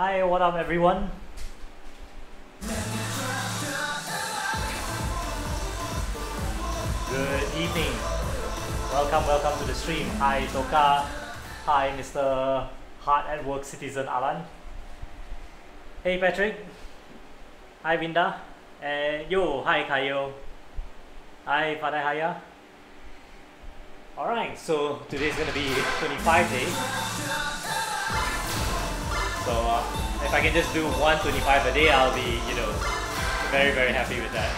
Hi, what up everyone? Good evening. Welcome to the stream. Hi Toka. Hi Mr. Hard at Work Citizen Alan. Hey Patrick. Hi Vinda. Yo, hi Kayo. Hi Father Haya. Alright, so today's gonna be 25 days. So if I can just do 125 a day, I'll be, very happy with that.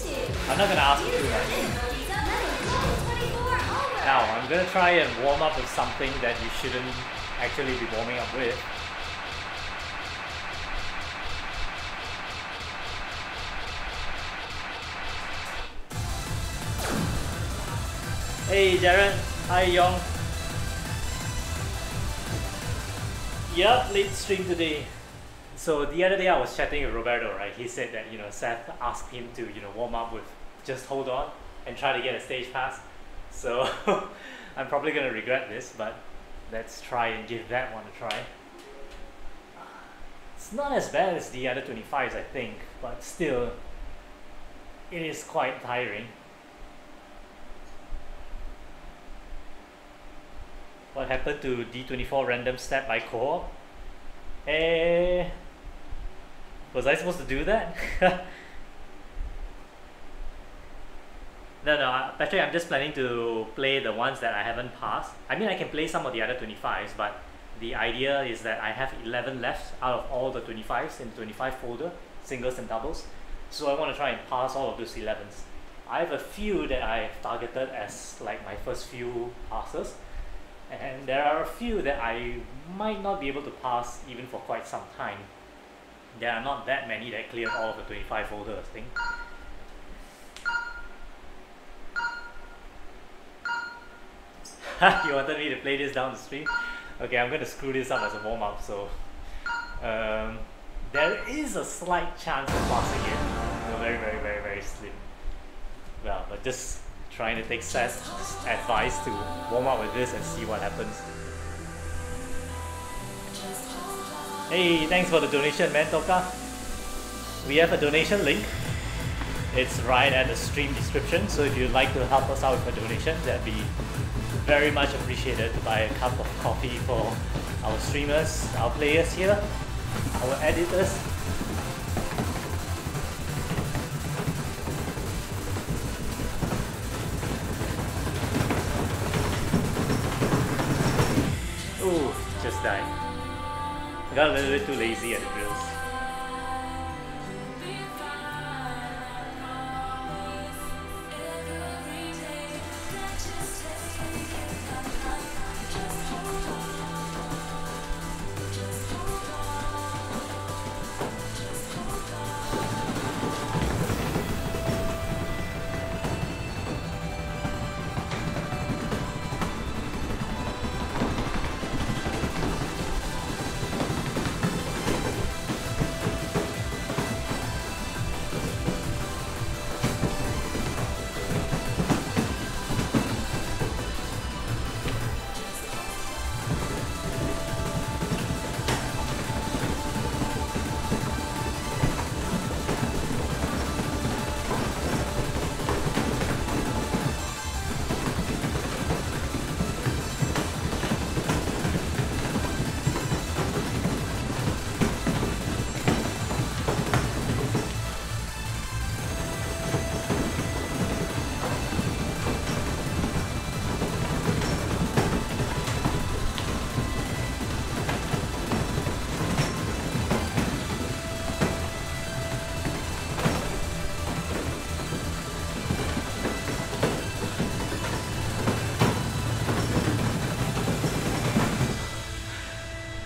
So I'm not gonna ask for too much. Now I'm gonna try and warm up with something that you shouldn't actually be warming up with. Hey Darren, hi Yong. Yep, late stream today. So the other day I was chatting with Roberto, right? He said that Seth asked him to warm up with just hold on and try to get a stage pass. So I'm probably gonna regret this, but let's try and give that one a try. It's not as bad as the other 25s, I think, but still, it is quite tiring. What happened to D24 random step by co-op? Was I supposed to do that? No, Patrick, I'm just planning to play the ones that I haven't passed. I mean, I can play some of the other 25s, but the idea is that I have 11 left out of all the 25s in the 25 folder, singles and doubles. So I want to try and pass all of those 11s. I have a few that I've targeted as like my first few passes. And there are a few that I might not be able to pass even for quite some time. There are not that many that cleared all of the 25 folders, I think. You wanted me to play this down the stream? Okay, I'm going to screw this up as a warm-up, so... there is a slight chance of passing it. So very slim. Well, but just trying to take Seth's advice to warm up with this and see what happens. Hey, thanks for the donation, man, Toka. We have a donation link. It's right at the stream description, so if you'd like to help us out with a donation, that'd be very much appreciated, to buy a cup of coffee for our streamers, our players here, our editors. Ooh, just died. I got a little bit too lazy at the drills.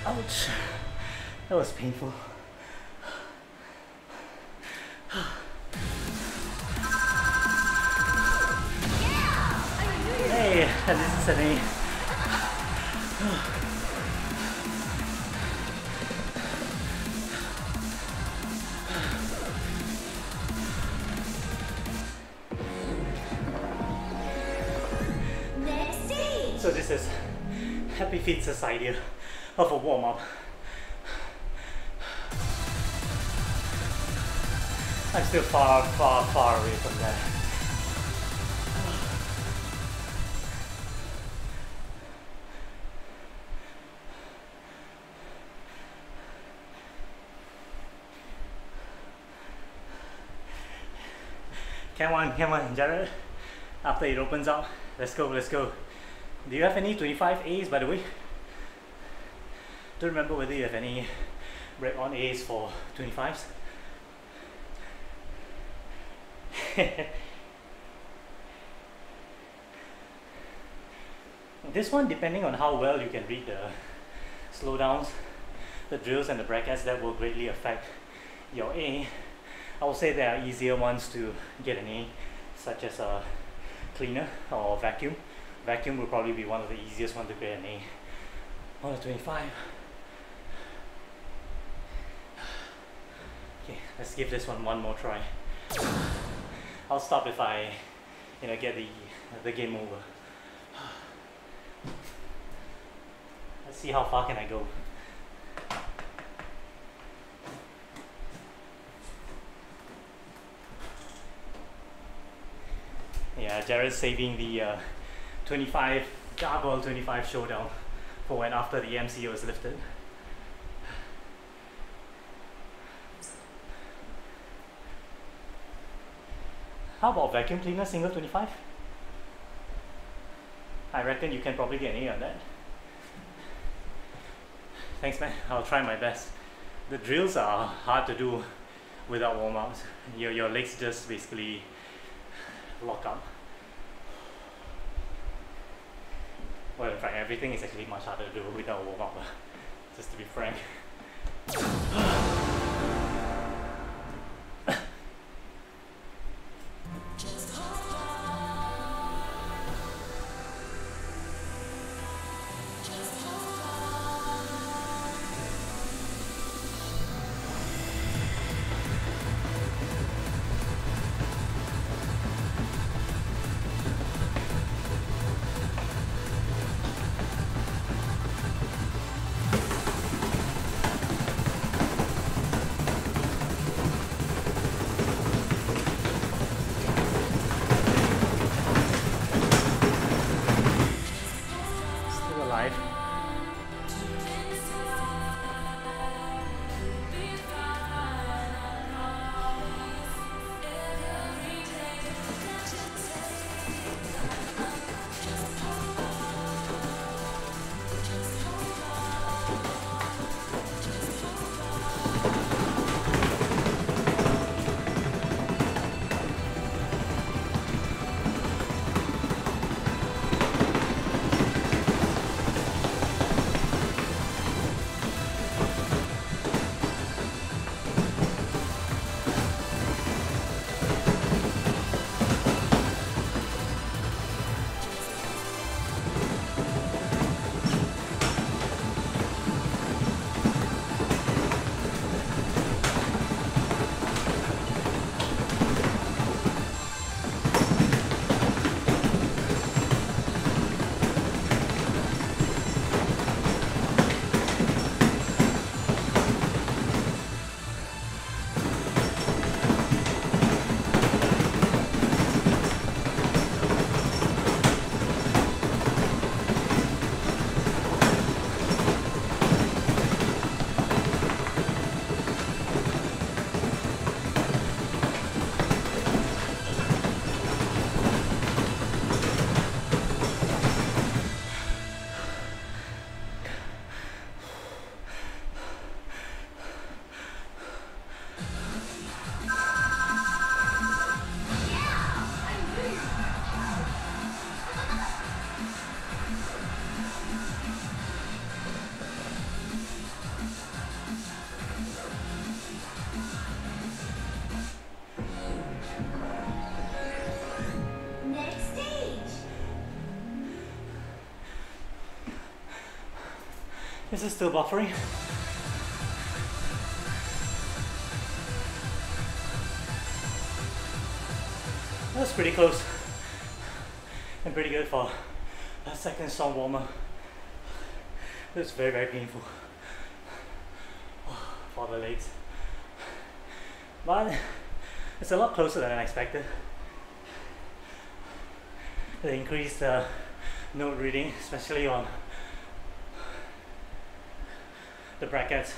Ouch, that was painful. Hey, this is an So this is Happy Feet's idea of a warm-up. I'm still far, far, far away from that. Come on, Jared. After it opens up, let's go, let's go. Do you have any 25As, by the way? Don't remember whether you have any break-on A's for 25s. This one, depending on how well you can read the slowdowns, the drills and the brackets, that will greatly affect your A. I will say there are easier ones to get an A, such as a cleaner or vacuum. Vacuum will probably be one of the easiest ones to get an A on a 25. Okay, let's give this one more try. I'll stop if I get the game over. Let's see how far can I go. Yeah, Jared's saving the 25 Gargoyle 25 showdown for when after the MCO is lifted. How about vacuum cleaner single 25? I reckon you can probably get an A on that. Thanks man, I'll try my best. The drills are hard to do without warm-ups. Your legs just basically lock up. Well, in fact, everything is actually much harder to do without a warm-up, just to be frank. Is it still buffering? That's pretty close and pretty good for a second strong warmer. It's very, very painful for the legs. But It's a lot closer than I expected. The increased note reading, especially on the brackets,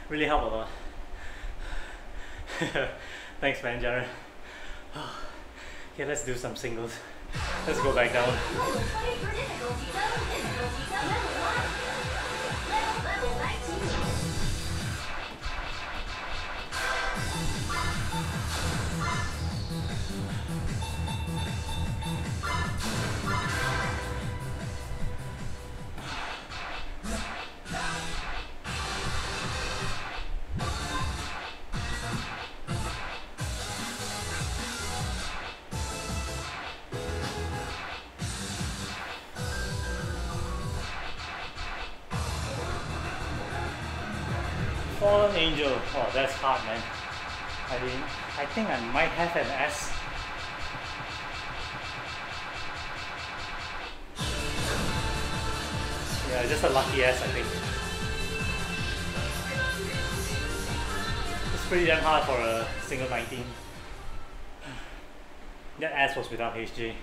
really help a lot. Thanks man, Jared. Okay, let's do some singles. Let's go back down. Fallen Angel. Oh, that's hard, man. I think I might have an S. Yeah, just a lucky S, I think. It's pretty damn hard for a single 19. That S was without HJ.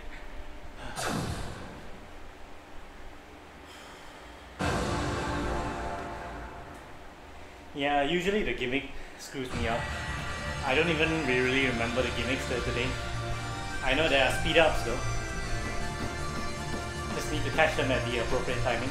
Yeah, usually the gimmick screws me up. I don't even really remember the gimmicks today. I know there are speed ups though. Just need to catch them at the appropriate timing.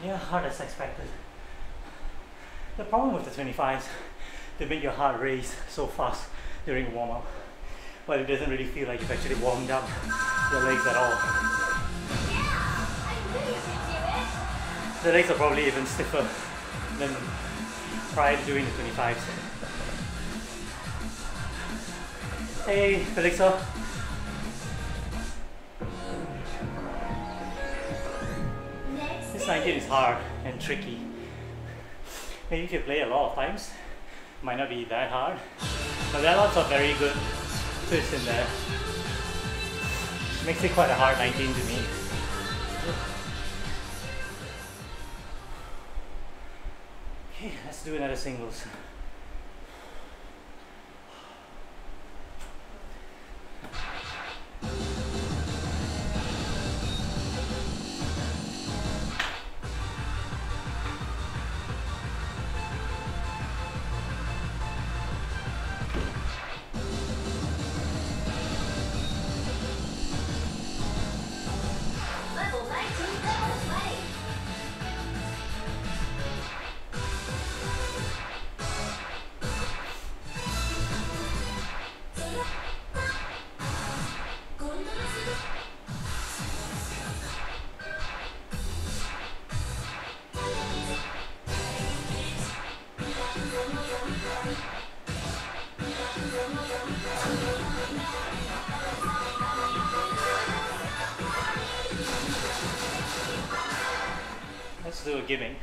Yeah, hard as expected. The problem with the 25s, they make your heart race so fast during warm-up, but it doesn't really feel like you've actually warmed up your legs at all. The legs are probably even stiffer than prior to doing the 25s. Hey, Felixo. This 19 is hard and tricky. Maybe if you play a lot of times, it might not be that hard. But there are lots of very good twists in there. Makes it quite a hard 19 to me. Okay, let's do another singles. a gimmick.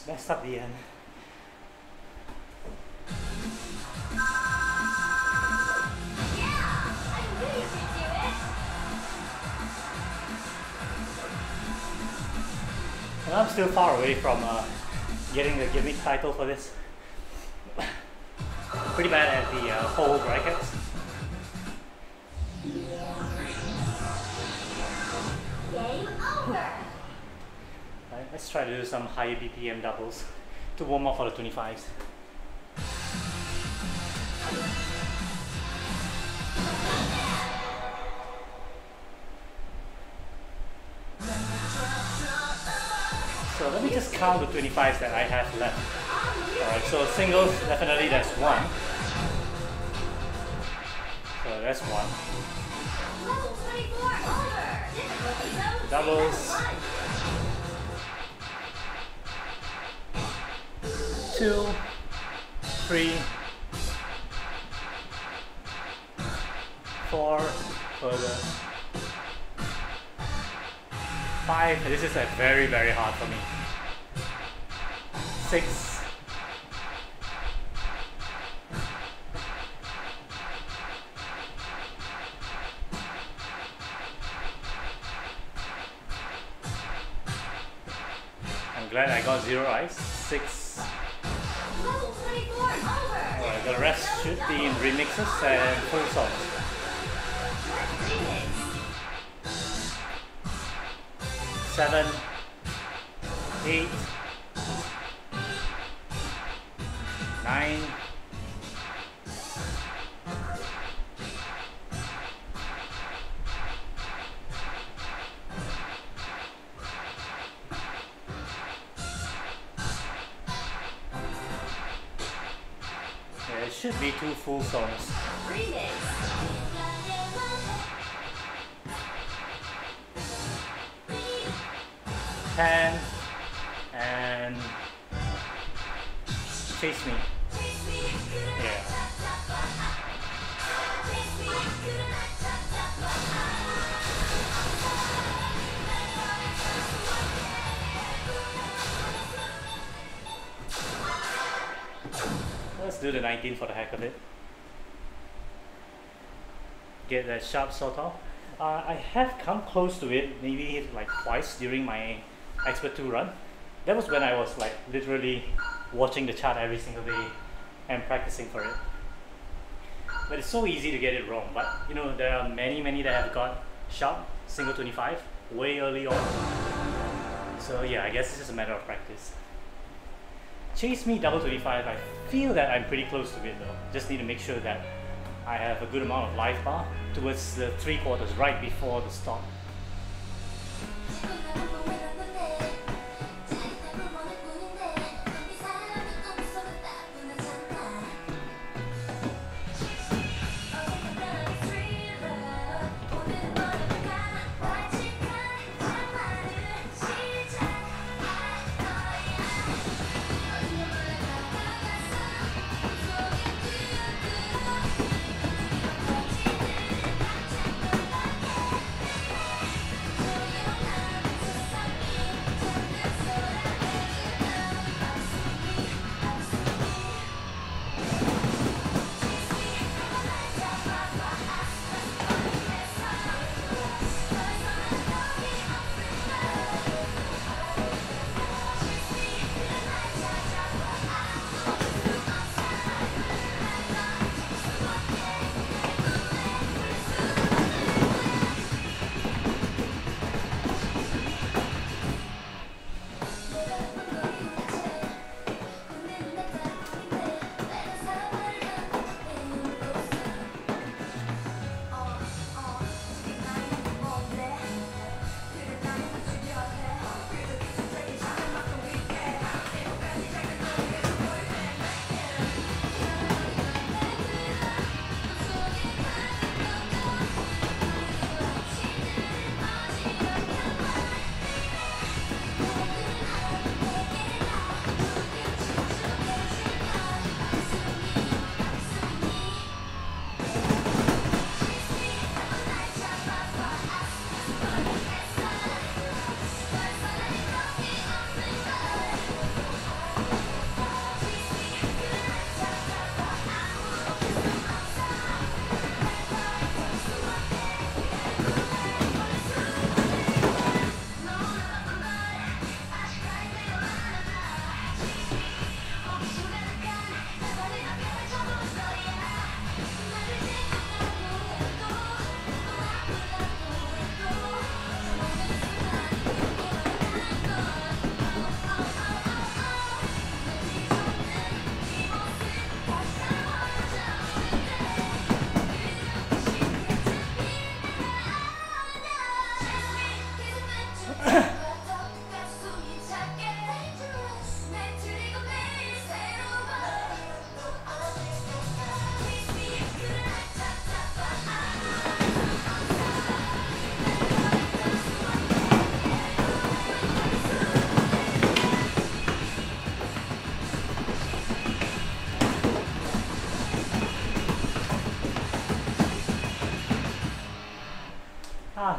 Messed up the end. And I'm still far away from getting the gimmick title for this. Pretty bad at the whole brackets. Game over. Right, let's try to do some high BPM doubles to warm up for the 25s. So let me just count the 25s that I have left. Alright, so singles, definitely that's one. So that's one. Level 24 over. Difficulty zone Doubles. 2, 3, 4, further. 5, this is very, very hard for me. 6, 'm glad I got 0 ice. 6. Level 24 over. Alright, the rest should be in remixes and full songs. Remix. 7, 8, 9, 'It should be 2 full songs. Remix. 10 and Chase Me. Yeah. Let's do the 19 for the heck of it. Get that sharp sort of. I have come close to it maybe like twice during my Expert 2 run. That was when I was like literally watching the chart every single day and practicing for it. but it's so easy to get it wrong. But you know, there are many that have got sharp single 25 way early on. So yeah, I guess it's just a matter of practice. Chase me double 25, I feel that I'm pretty close to it though. Just need to make sure that I have a good amount of life bar towards the 3/4 right before the stop.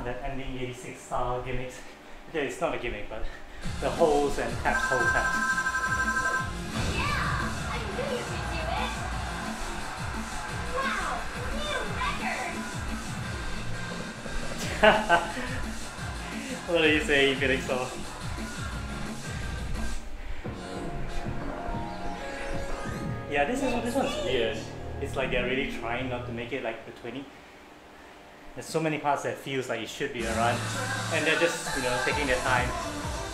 That ending 86 style gimmicks. Okay, it's not a gimmick, but the holes and taps, hole taps. Yeah, I knew you could do it. Wow, new record. What do you say, Felix? Yeah, this one's weird. It's like they're really trying not to make it like the 20. There's so many parts that feels like it should be a run, and they're just, you know, taking their time,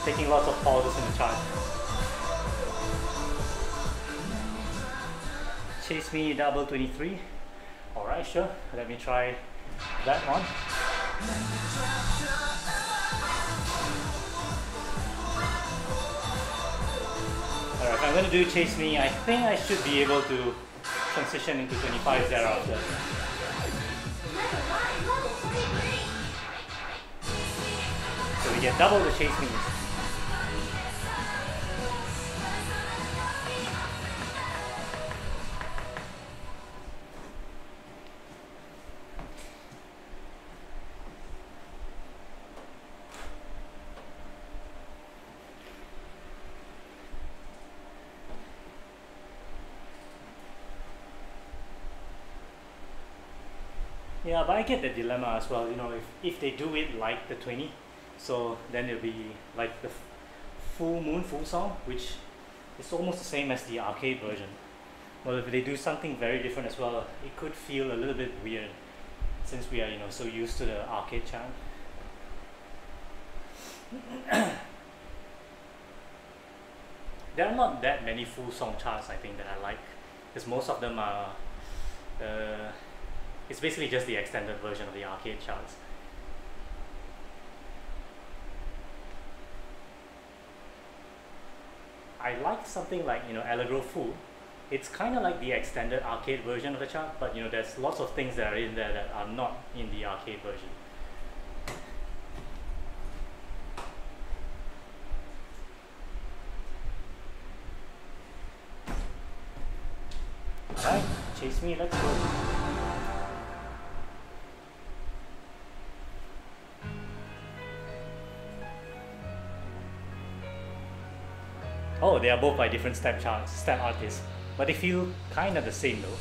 taking lots of pauses in the chart. Chase me double 23. Alright, sure. Let me try that one. Alright, if I'm going to do chase me, I think I should be able to transition into 25 thereafter. So we get double the chase me's. Yeah, but I get the dilemma as well, you know, if they do it like the 20, so then it'll be like the full moon, full song, which is almost the same as the arcade version. Well, if they do something very different as well, it could feel a little bit weird since we are, so used to the arcade chant. There are not that many full song charts I think that I like, because most of them are it's basically just the extended version of the arcade charts. I like something like Allegro Full. It's kind of like the extended arcade version of the chart, but there's lots of things that are in there that are not in the arcade version. Alright, chase me, let's go. Oh, they are both by different step artists, but they feel kind of the same though.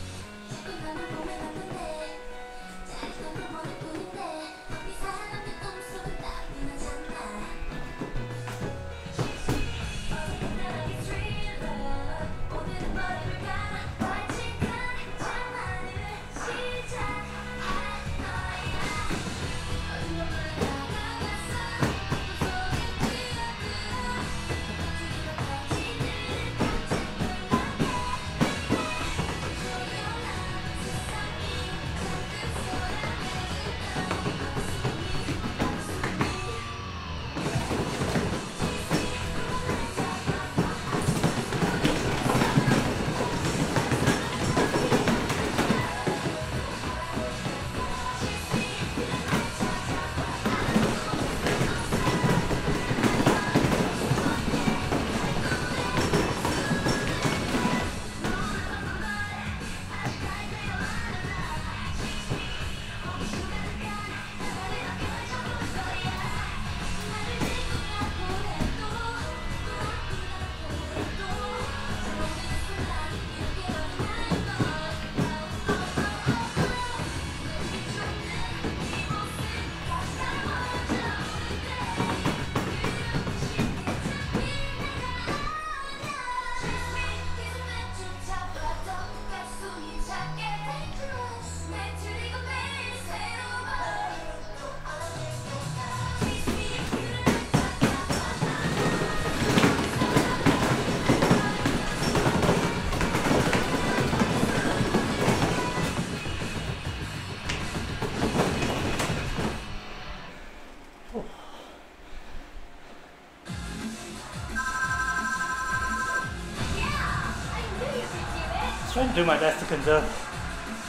Trying to do my best to conserve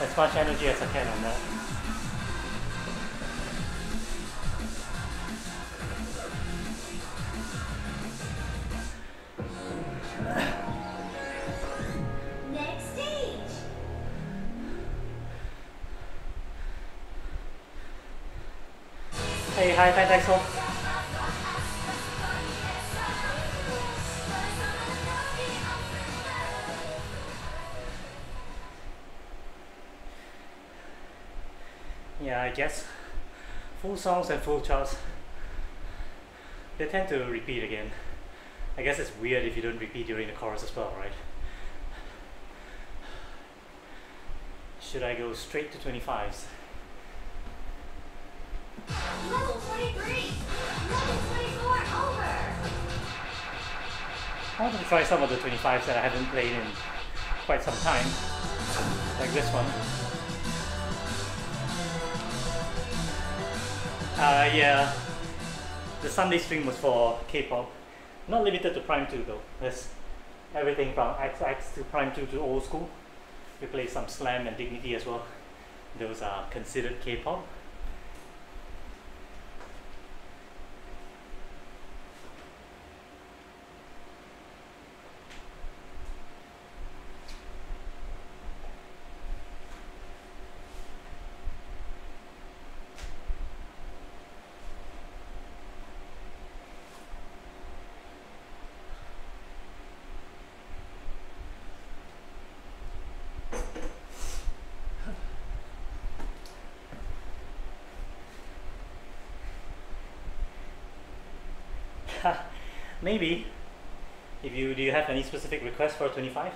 as much energy as I can on that. Next stage. Hey, hi, thanks all. Yeah, I guess full songs and full charts, they tend to repeat again. I guess it's weird if you don't repeat during the chorus as well, right? Should I go straight to 25's? Level 23. Level 24 over. I want to try some of the 25's that I haven't played in quite some time, like this one. Yeah, the Sunday stream was for K-pop, not limited to Prime 2 though. There's everything from XX to Prime 2 to old school. We play some Slam and Dignity as well. Those are considered K-pop. Maybe. Do you have any specific requests for 25?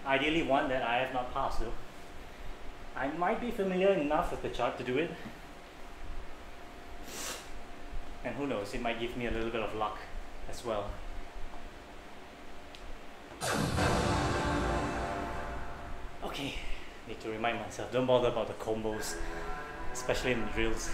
Ideally one that I have not passed though. I might be familiar enough with the chart to do it. And who knows, it might give me a little bit of luck as well. Okay, need to remind myself, don't bother about the combos, especially in the drills.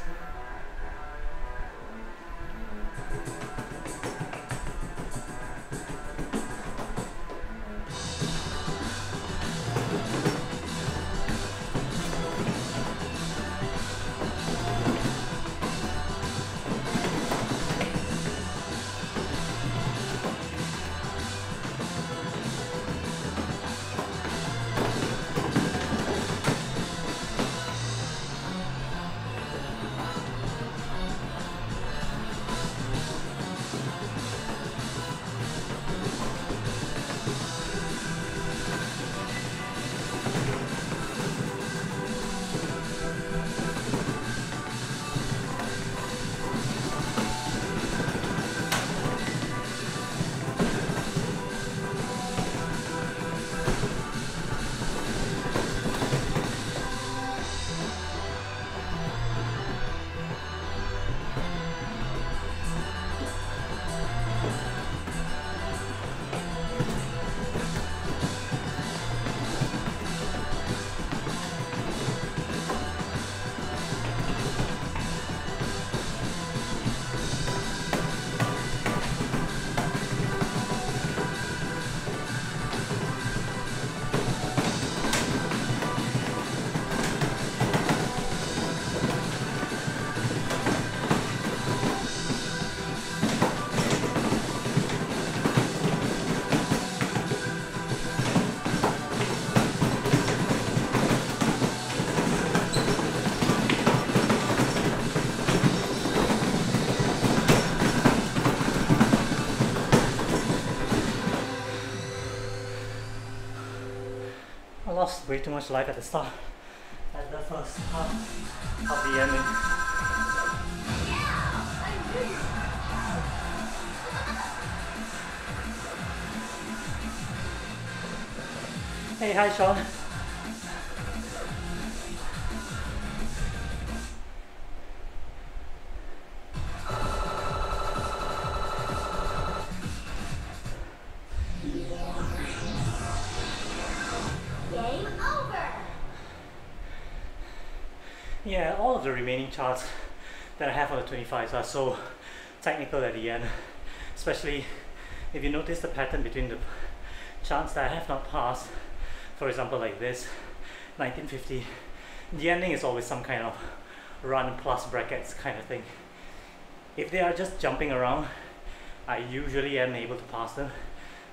I lost way too much life at the start, at the first half of the ending. Hey, hi Sean. Game over. Yeah, all of the remaining charts that I have on the 25s are so technical at the end, especially if you notice the pattern between the charts that I have not passed. For example, like this 1950, the ending is always some kind of run plus brackets kind of thing. If they are just jumping around, I usually am able to pass them,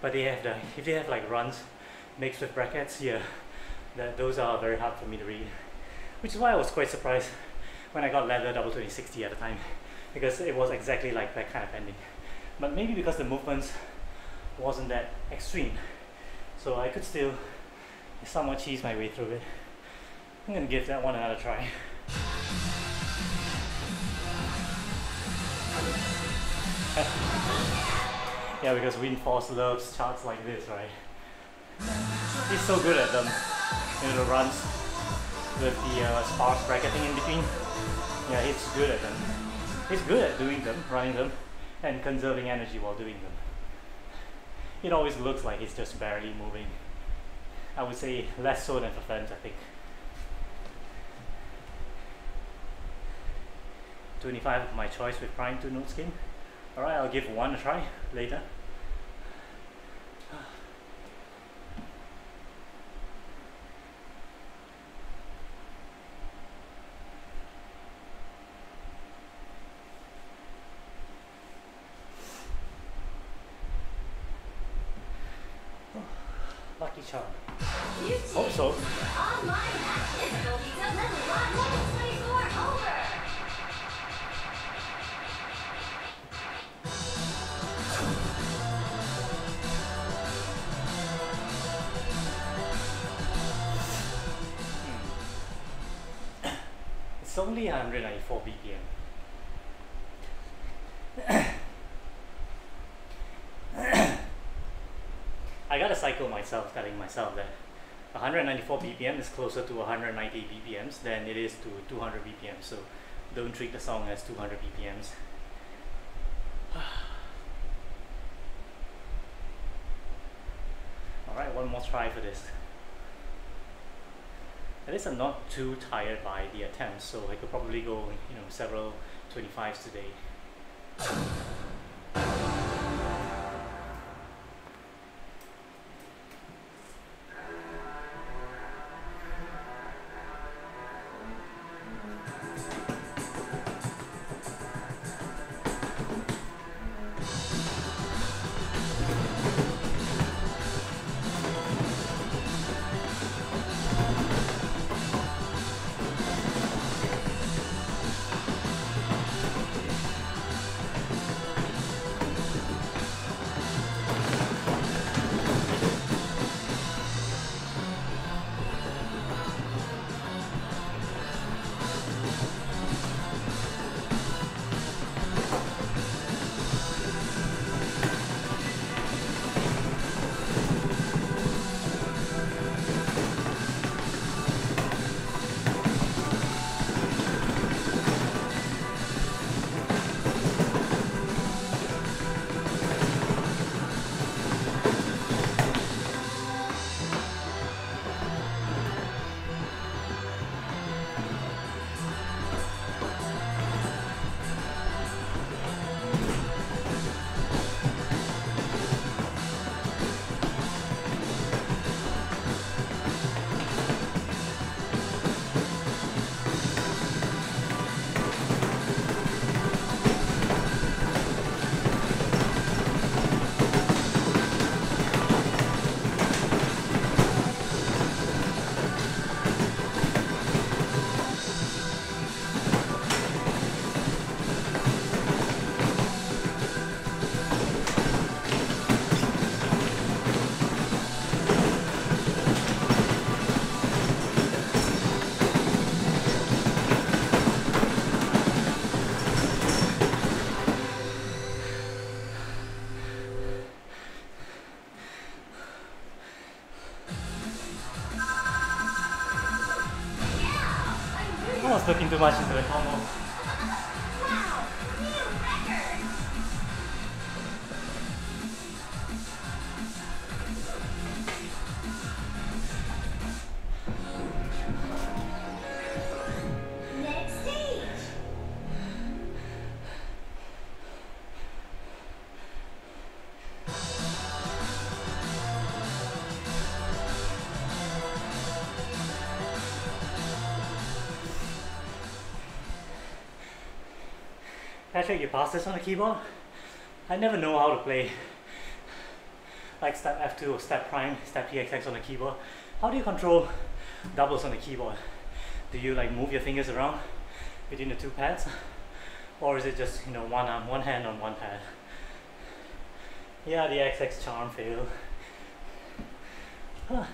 but if they have like runs mixed with brackets, yeah, those are very hard for me to read, which is why I was quite surprised when I got leather double 2060 at the time, because it was exactly like that kind of ending. But maybe because the movements wasn't that extreme, so I could still somewhat cheese my way through it. I'm gonna give that one another try. Yeah, because Windforce loves charts like this, right? He's so good at them. You know, the runs with the sparse bracketing in between. Yeah, he's good at them. He's good at doing them, running them, and conserving energy while doing them. It always looks like he's just barely moving. I would say less so than for Fence, I think. 25 of my choice with Prime 2 Note Skin. Alright, I'll give one a try later. Lucky charm. Hope so. Online match difficulties of level 1, level 24 over. It's only 194 BPM. I gotta cycle myself, telling myself that 194 BPM is closer to 190 BPMs than it is to 200 BPMs, so don't treat the song as 200 BPMs. Alright, one more try for this. At least I'm not too tired by the attempts, so I could probably go, several 25s today. I was looking too much into it almost. Wow, new record! Next stage! Patrick, you pass this on the keyboard? I never know how to play like step F2 or step prime, step PXX on the keyboard. How do you control doubles on the keyboard? Do you like move your fingers around between the two pads? Or is it just, one arm, one hand on one pad? Yeah, the XX charm failed. Man,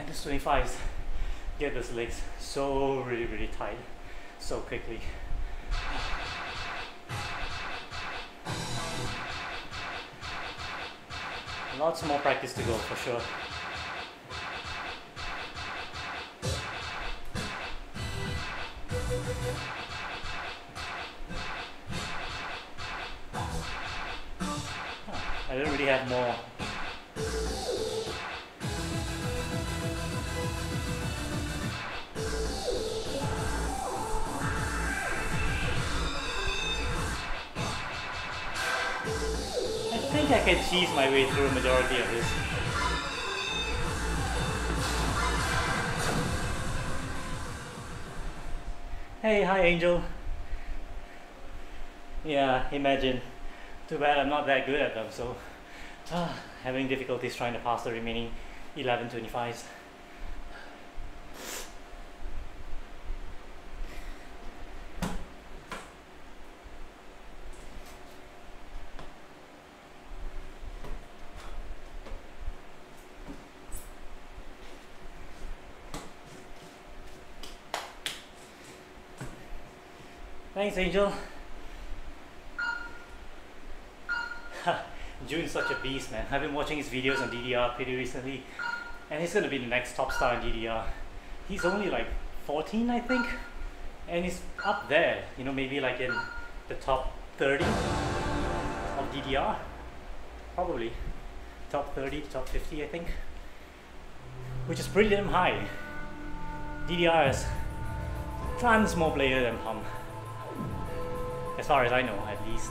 this 25's get those legs so really tight so quickly. Lots more practice to go for sure. I don't really have more. I think I can cheese my way through a majority of this. Hey, hi Angel. Yeah, imagine. Too bad I'm not that good at them, so having difficulties trying to pass the remaining 11 25s. Thanks, Angel. June's such a beast, man. I've been watching his videos on DDR pretty recently, and he's gonna be the next top star in DDR. He's only like 14, I think, and he's up there, you know, maybe like in the top 30 of DDR, probably top 30 to top 50, I think, which is pretty damn high. DDR is tons more player than Hum, as far as I know, at least.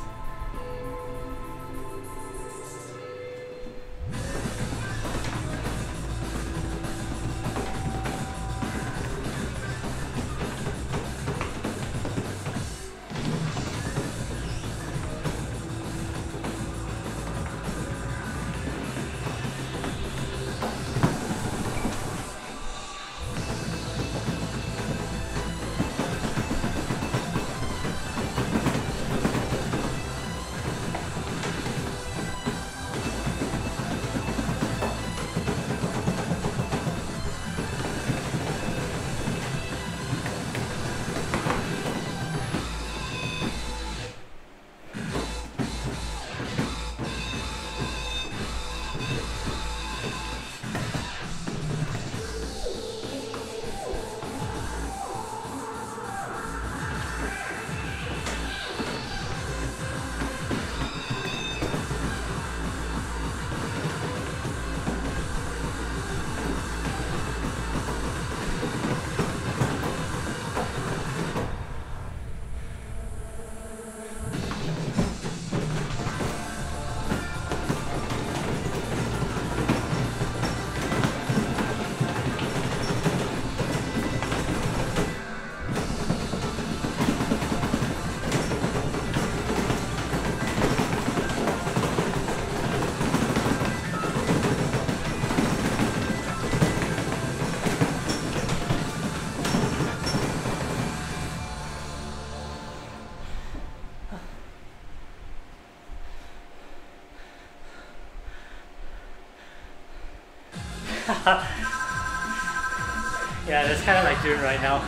Yeah, that's kind of like June right now.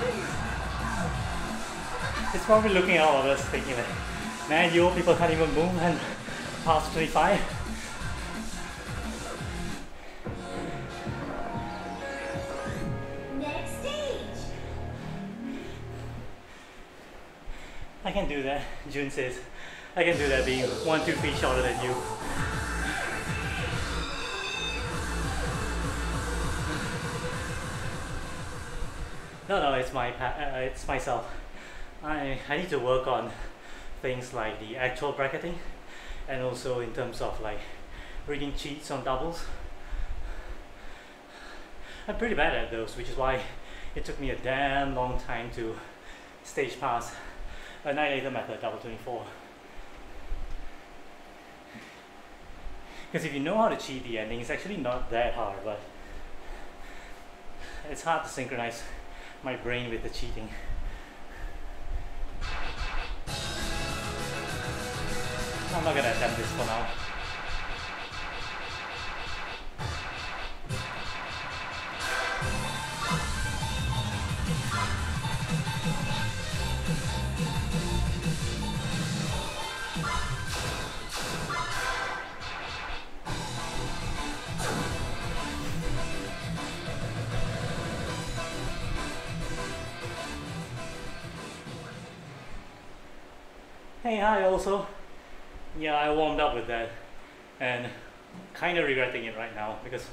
It's probably looking at all of us thinking like, man, you old people can't even move and pass 25. Next stage. I can do that, June says. I can do that being 1, 2 feet shorter than you. No, it's it's myself. I need to work on things like the actual bracketing, and also in terms of like reading cheats on doubles. I'm pretty bad at those, which is why it took me a damn long time to stage pass Annihilator method double 24. Because if you know how to cheat the ending, it's actually not that hard, but it's hard to synchronize my brain with the cheating. I'm not gonna attempt this for now. Hey, hi also. Yeah, I warmed up with that and kind of regretting it right now because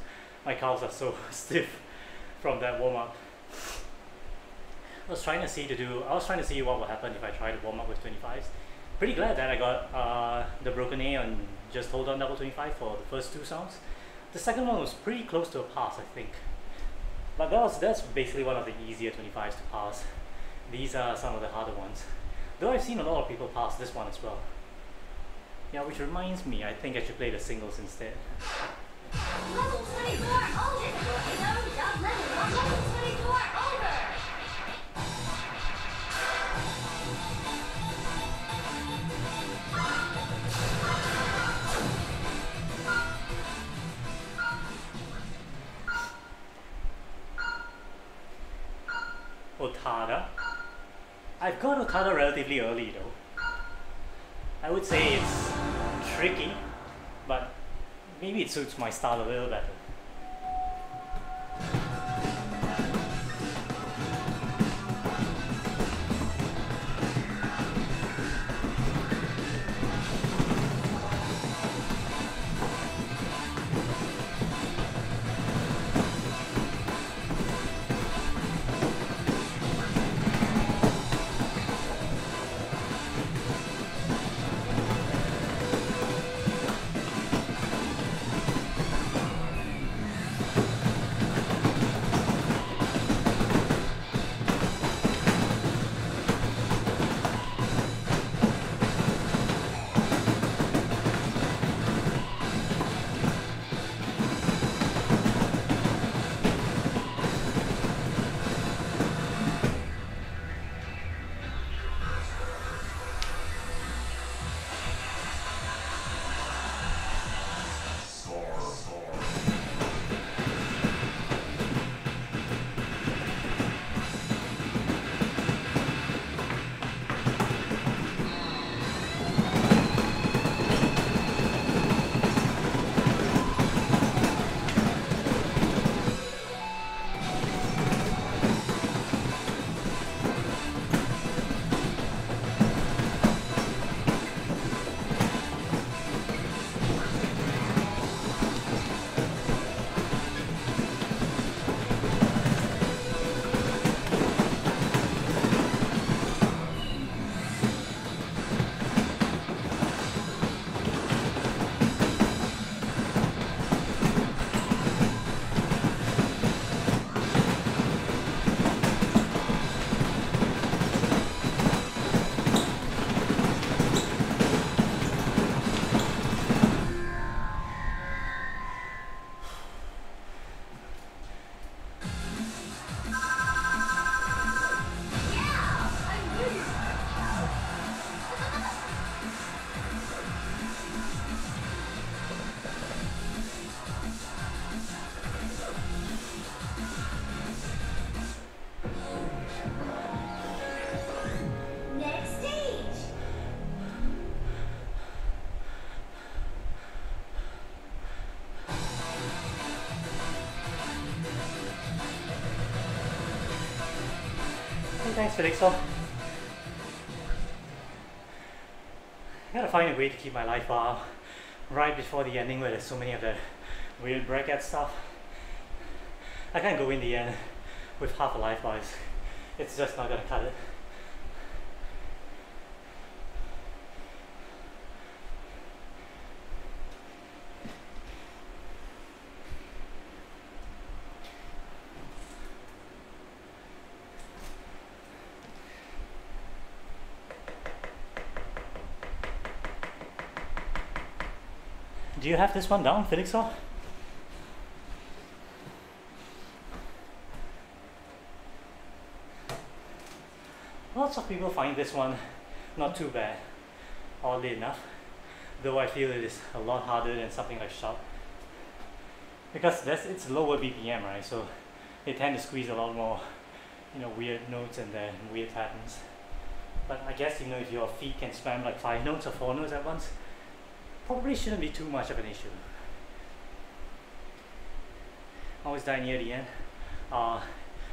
my calves are so stiff from that warm up. I was trying to see what would happen if I tried to warm up with 25's. Pretty glad that I got the broken A on just hold on double 25 for the first 2 sounds. The second one was pretty close to a pass, I think. But that's basically one of the easier 25's to pass. These are some of the harder ones. Though I've seen a lot of people pass this one as well. Yeah, which reminds me, I think I should play the singles instead. Level 24 over. Level 24 over. Okada. I've got Okada relatively early though. I would say it's tricky, but Maybe it suits my style a little better. Next stage. Hey, thanks, Felix. I gotta find a way to keep my life bar right before the ending where there's so many of the weird bracket stuff. I can't go in the end with half a life bar. It's just not gonna cut it. Do you have this one down, Felix? Lots of people find this one not too bad, oddly enough, though I feel it is a lot harder than something like Sharp. Because it's lower BPM, right? So they tend to squeeze a lot more, weird notes and then weird patterns. But I guess, if your feet can spam like 5 notes or 4 notes at once, probably shouldn't be too much of an issue. Always die near the end.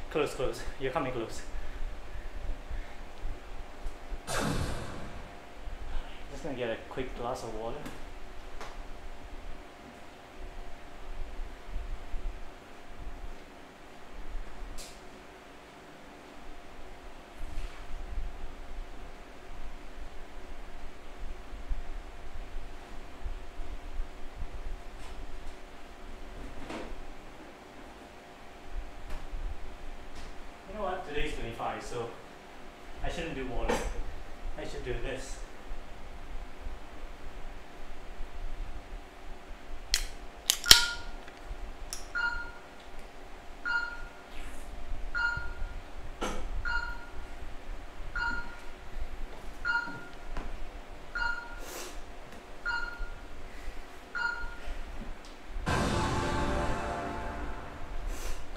Close. You're coming close. Just gonna get a quick glass of water. You know what? Today's 25, so I shouldn't do water. I should do this.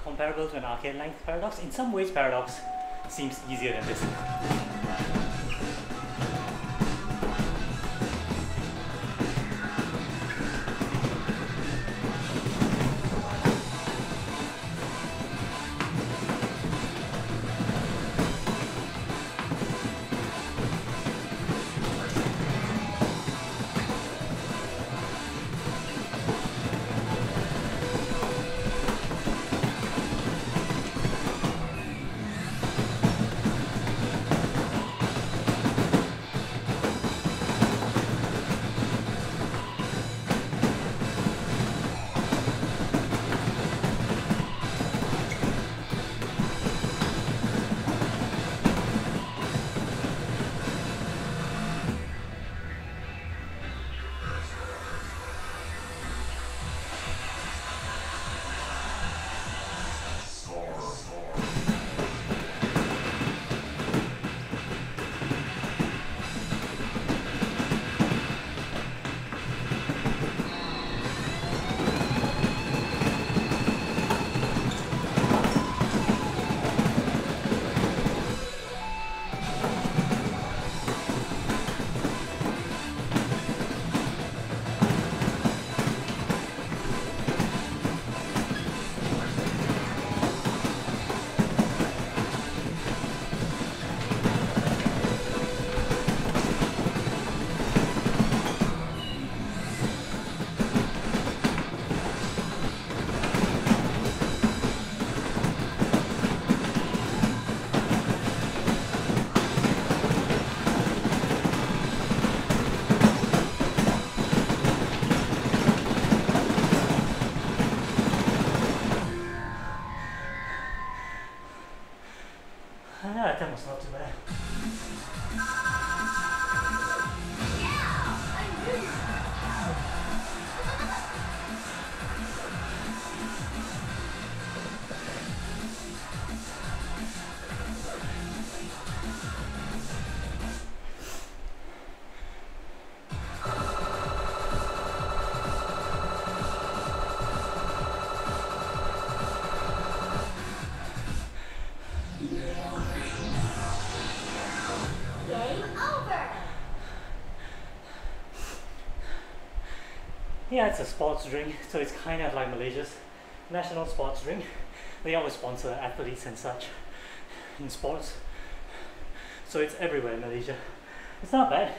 Comparable to an arcade length paradox. In some ways, paradox seems easier than this. Yeah, it's a sports drink, so it's kind of like Malaysia's national sports drink. They always sponsor athletes and such in sports, so it's everywhere in Malaysia. It's not bad.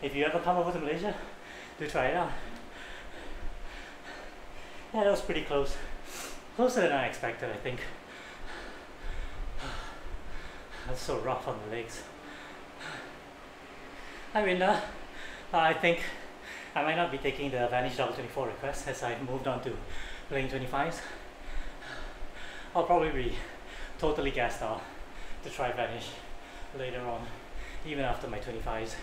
If you ever come over to Malaysia, do try it out. Yeah, that was pretty close. Closer than I expected, I think. That's so rough on the legs. Hi Rinda. I think I might not be taking the Vanish 24 request as I moved on to playing 25's. I'll probably be totally gassed out to try Vanish later on, even after my 25's.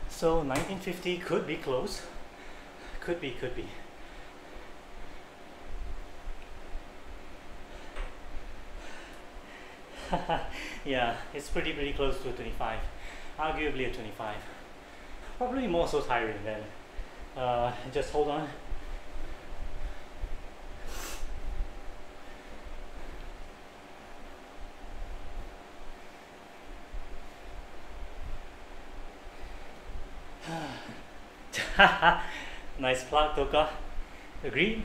So 1950 could be close. Could be. Yeah, it's pretty close to a 25. Arguably a 25. Probably more so tiring then. Just hold on. Nice plug, Toka. Agreed.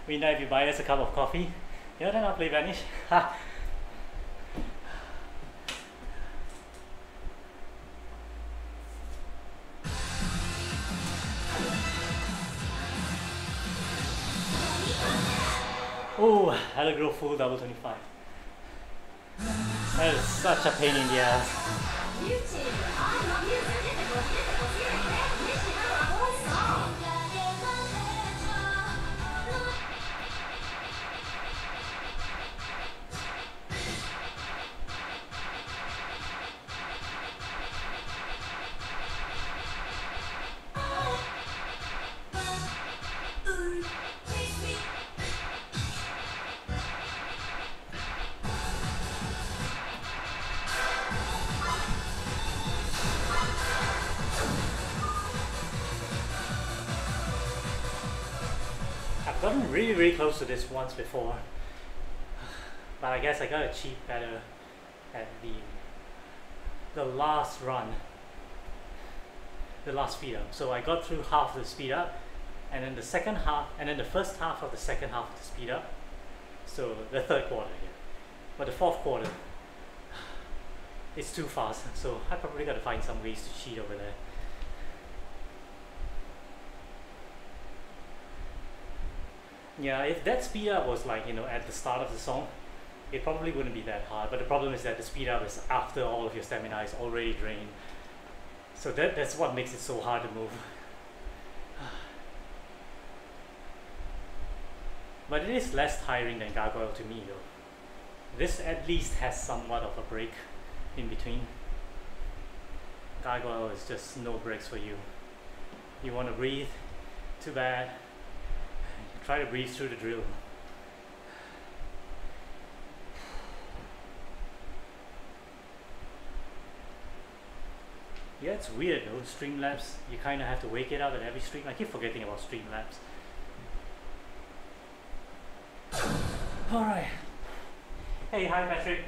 Rina, if you buy us a cup of coffee, yeah, then I'll play Vanish. Oh, Allegro full double 25. That is such a pain in the ass. I've gotten really close to this once before, but I guess I gotta cheat better at the last run, the last speed up. So I got through half the speed up, and then the second half, and then the first half of the second half of the speed up. So the third quarter here, but the fourth quarter, it's too fast. So I probably gotta find some ways to cheat over there. Yeah, if that speed up was like, you know, at the start of the song, it probably wouldn't be that hard. But the problem is that the speed up is after all of your stamina is already drained. So that's what makes it so hard to move. But it is less tiring than Gargoyle to me though. This at least has somewhat of a break in between. Gargoyle is just no breaks for you. You want to breathe? Too bad. Try to breathe through the drill. Yeah, it's weird though, Streamlabs. You kind of have to wake it up at every stream. I keep forgetting about Streamlabs. Alright. Hey, hi Patrick.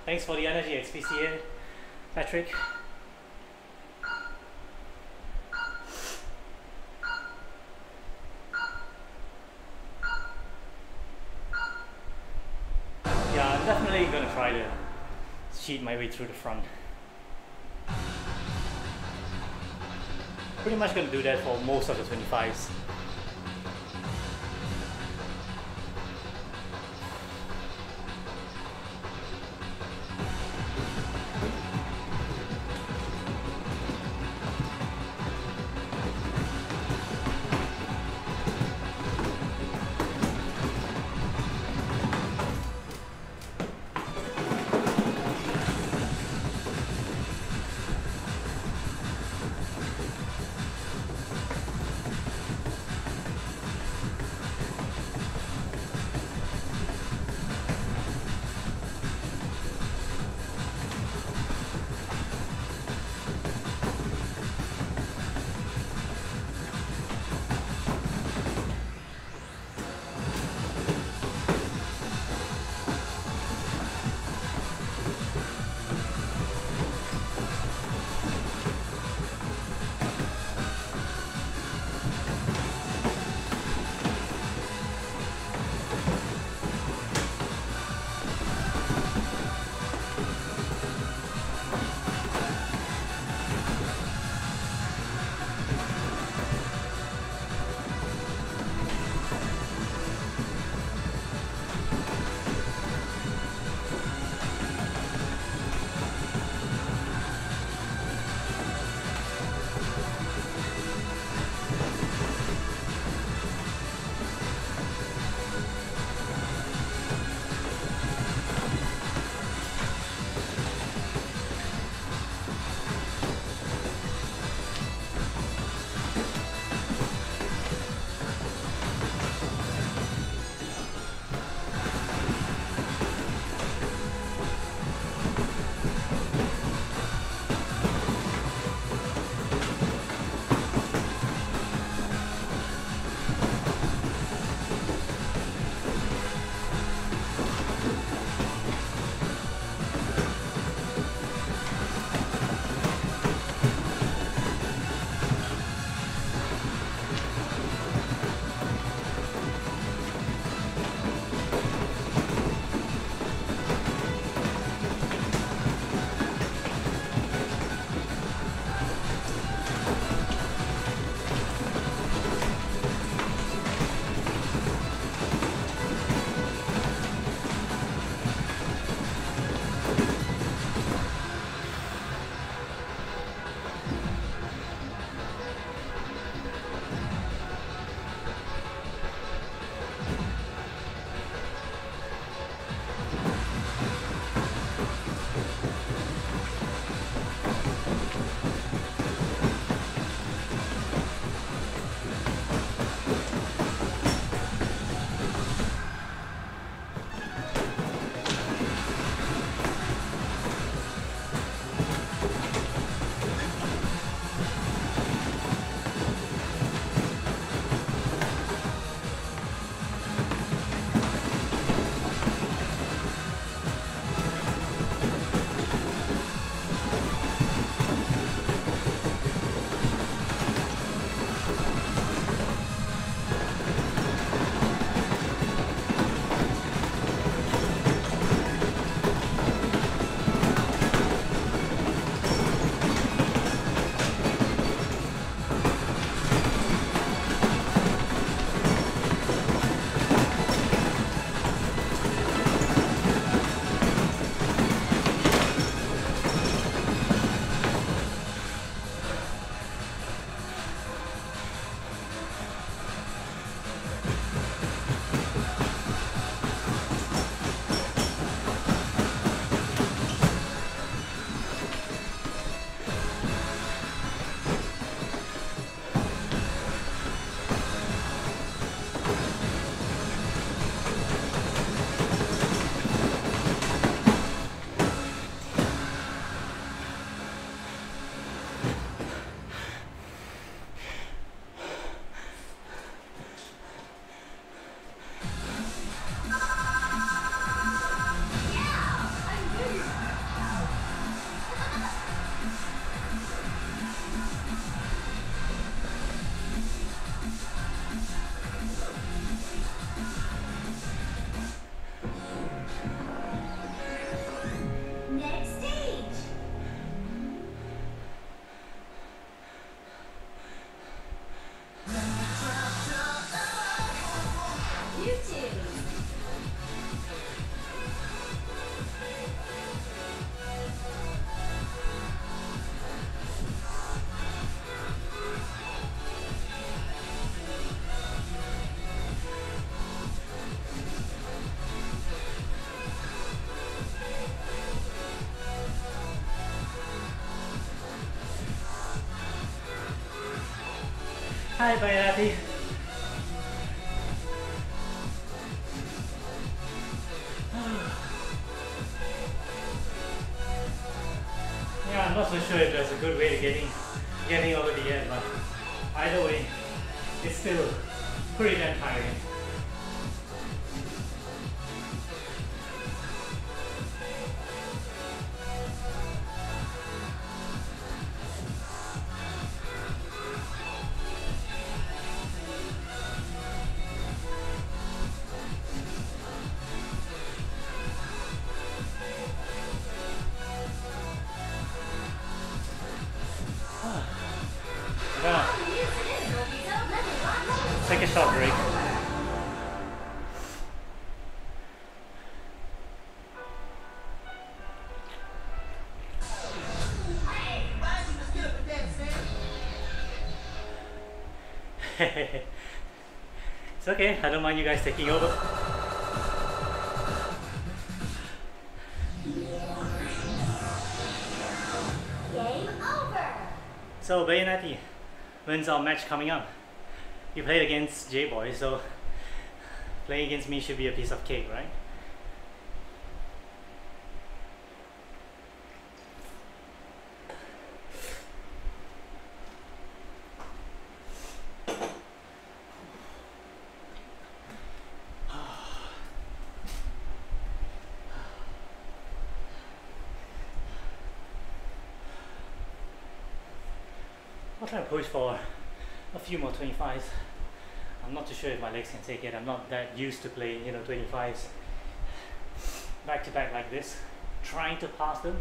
Thanks for the energy, XPCA. Patrick. Yeah, I'm definitely gonna try to cheat my way through the front. Pretty much gonna do that for most of the 25's. Hi, Bayati. Yeah, I'm not so sure if there's a good way to getting over the end, but either way, it's still pretty damn tiring. Yeah. Take a short break. It's okay, I don't mind you guys taking over. Game over. So Bayonati, when's our match coming up? You played against J-Boy, so playing against me should be a piece of cake, right? I'll try to push for a few more 25s. I'm not too sure if my legs can take it. I'm not that used to playing, 25s back to back like this. Trying to pass them.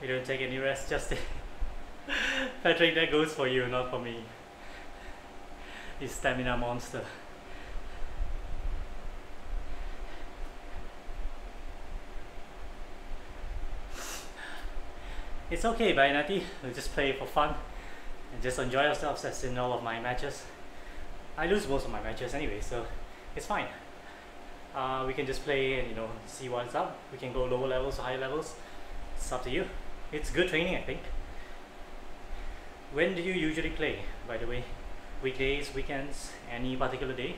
You don't take any rest, Justin. Patrick, that goes for you, not for me. He's stamina monster. It's okay, Bayonati. We'll just play for fun and just enjoy ourselves as in all of my matches. I lose most of my matches anyway, so it's fine. We can just play and see what's up. We can go lower levels or higher levels. It's up to you. It's good training, I think. When do you usually play, by the way? Weekdays, weekends, any particular day?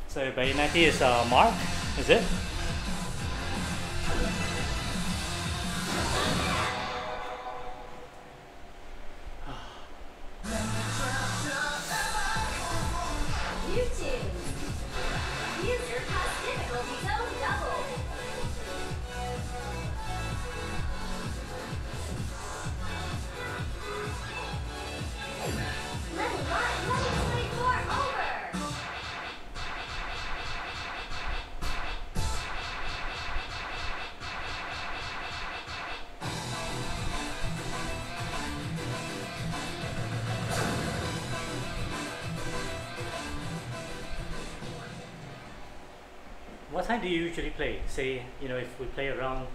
So Bayonati is Mark, is it? What time do you usually play? Say, if we play around,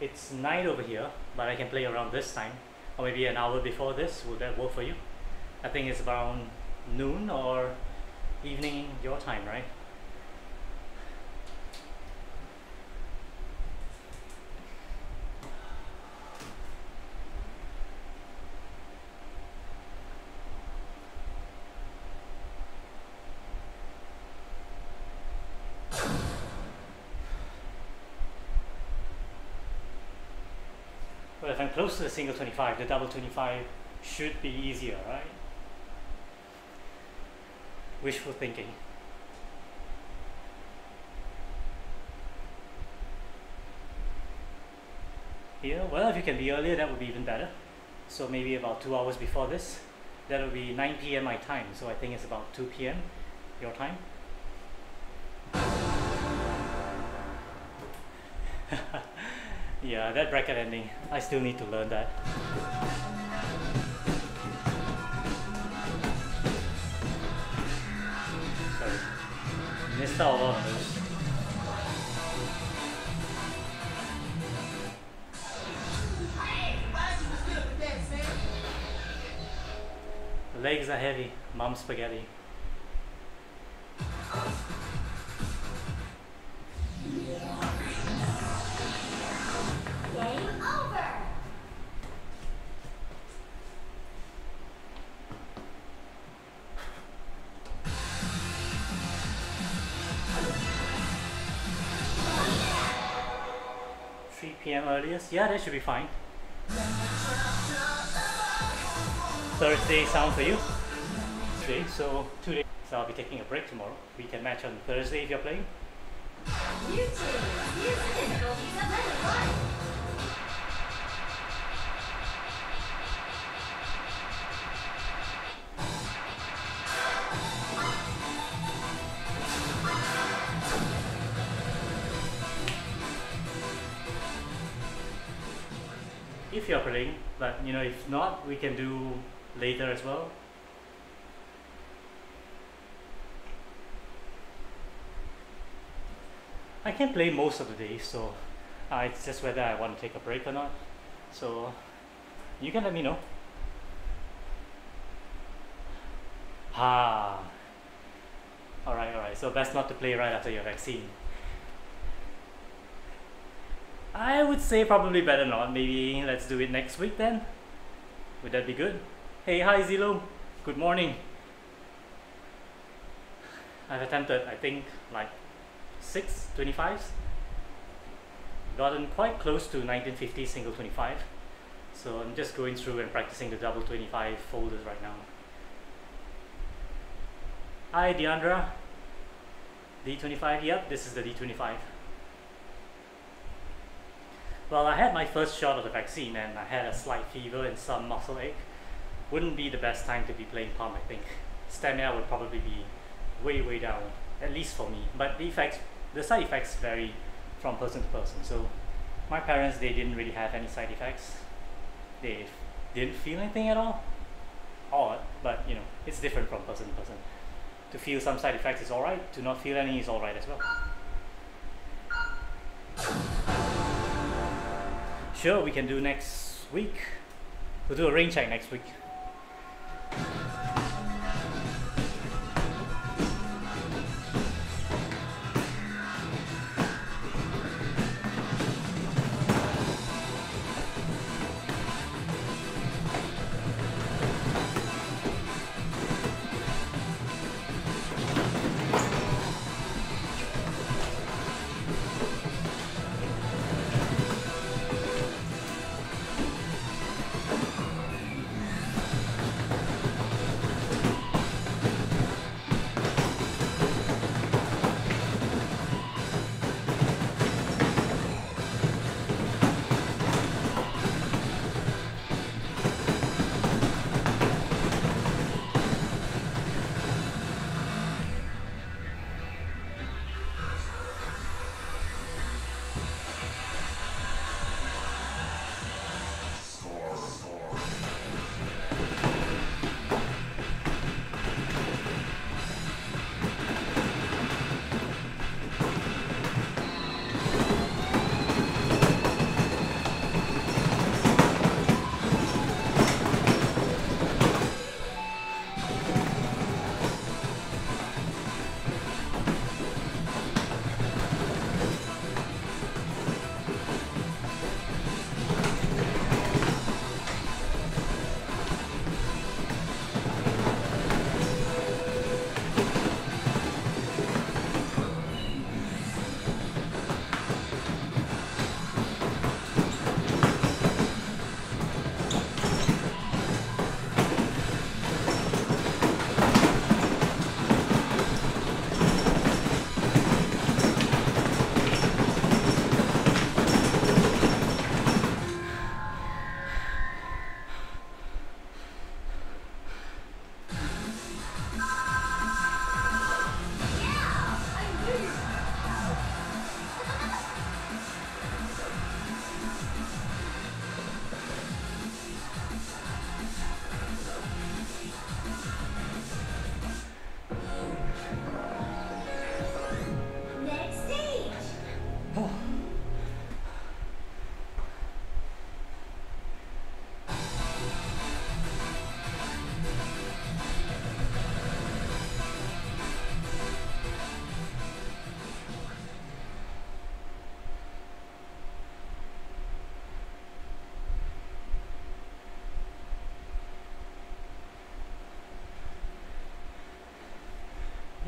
it's 9 over here, but I can play around this time, or maybe an hour before this. Would that work for you? I think it's around noon or evening your time, right? Well, if I'm close to the single 25, the double 25 should be easier, right? Wishful thinking. Here, well, if you can be earlier, that would be even better. So maybe about 2 hours before this. That will be 9 p.m. my time, so I think it's about 2 p.m. your time. Yeah, that bracket ending, I still need to learn that. Sorry, missed out a lot of those. Legs are heavy. Mom spaghetti. Game over. PM earliest. Yeah, that should be fine. Thursday sound for you? Thursday, so 2 days. So I'll be taking a break tomorrow. We can match on Thursday if you're playing. You two, use the difficulties of level 1. If you're playing, but you know, if not, we can do later as well. I can play most of the day, so it's just whether I want to take a break or not. So you can let me know. Alright, so best not to play right after your vaccine. I would say probably better not. Maybe let's do it next week then. Would that be good? Hey, hi Zilo. Good morning. I've attempted, I think, like 6 25s. Gotten quite close to 1950 single 25. So I'm just going through and practicing the double 25 folders right now. Hi Deandra. D25, yep, this is the D25. Well, I had my first shot of the vaccine and I had a slight fever and some muscle ache. Wouldn't be the best time to be playing palm, I think. Stamina would probably be way down, at least for me. But the side effects vary from person to person. So my parents, they didn't really have any side effects. They didn't feel anything at all. Odd, but you know, it's different from person to person. To feel some side effects is alright, to not feel any is alright as well. Sure, we can do next week. We'll do a rain check next week.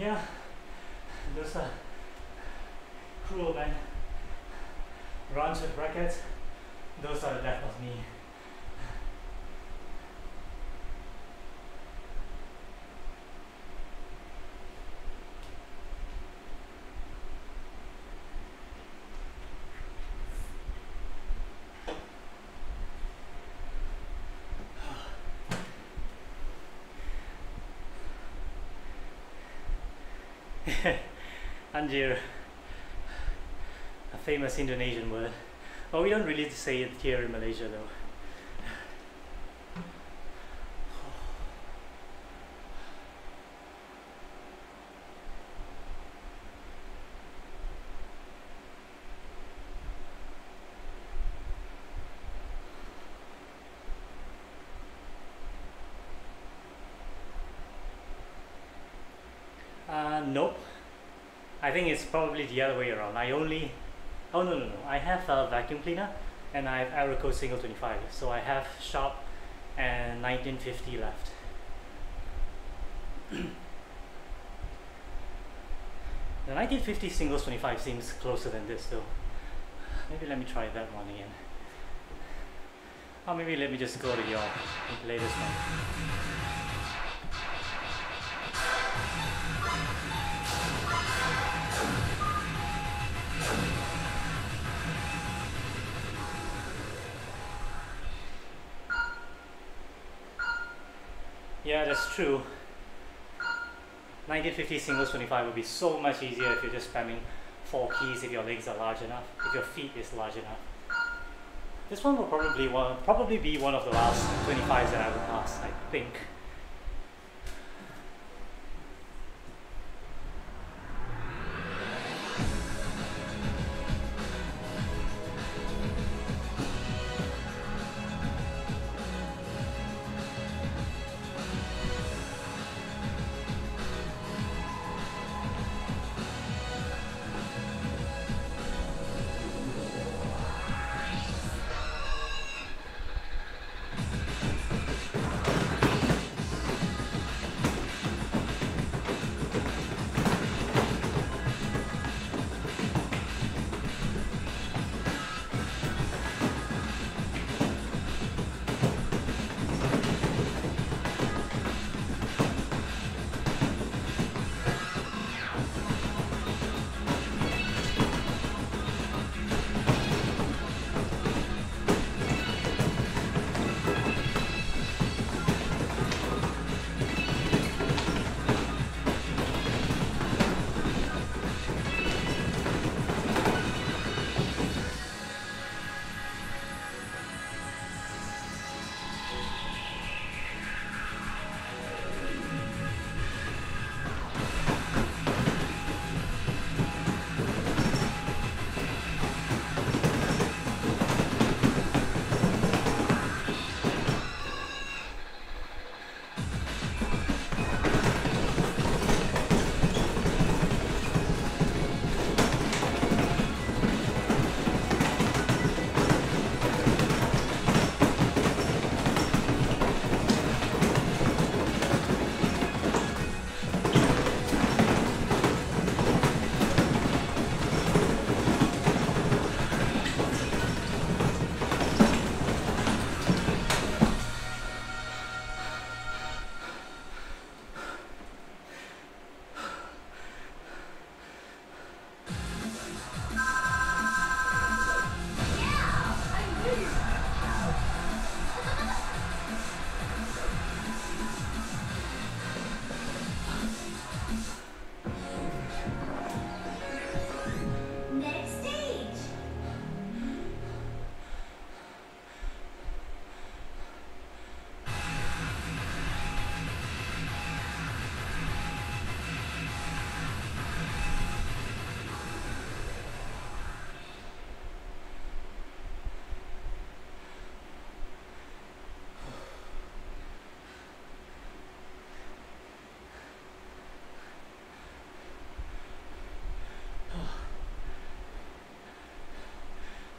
Yeah, those are cruel, man. Runs with brackets, those are the death of me. Anjir, a famous Indonesian word. But we don't really say it here in Malaysia though. Nope. I think it's probably the other way around. Oh no. I have a vacuum cleaner and I have FR00T single 25. So I have Sharp and 1950 left. The 1950 singles 25 seems closer than this though. Maybe let me try that one again. Or maybe let me just go to your and play this one. Yeah, that's true. 1950 singles 25 would be so much easier if you're just spamming 4 keys if your legs are large enough, if your feet is large enough. This one will probably be one of the last 25s that I will pass, I think.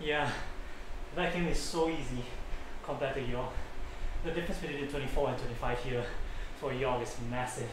Yeah, vacuum is so easy compared to yaw. The difference between the 24 and 25 here for yaw is massive.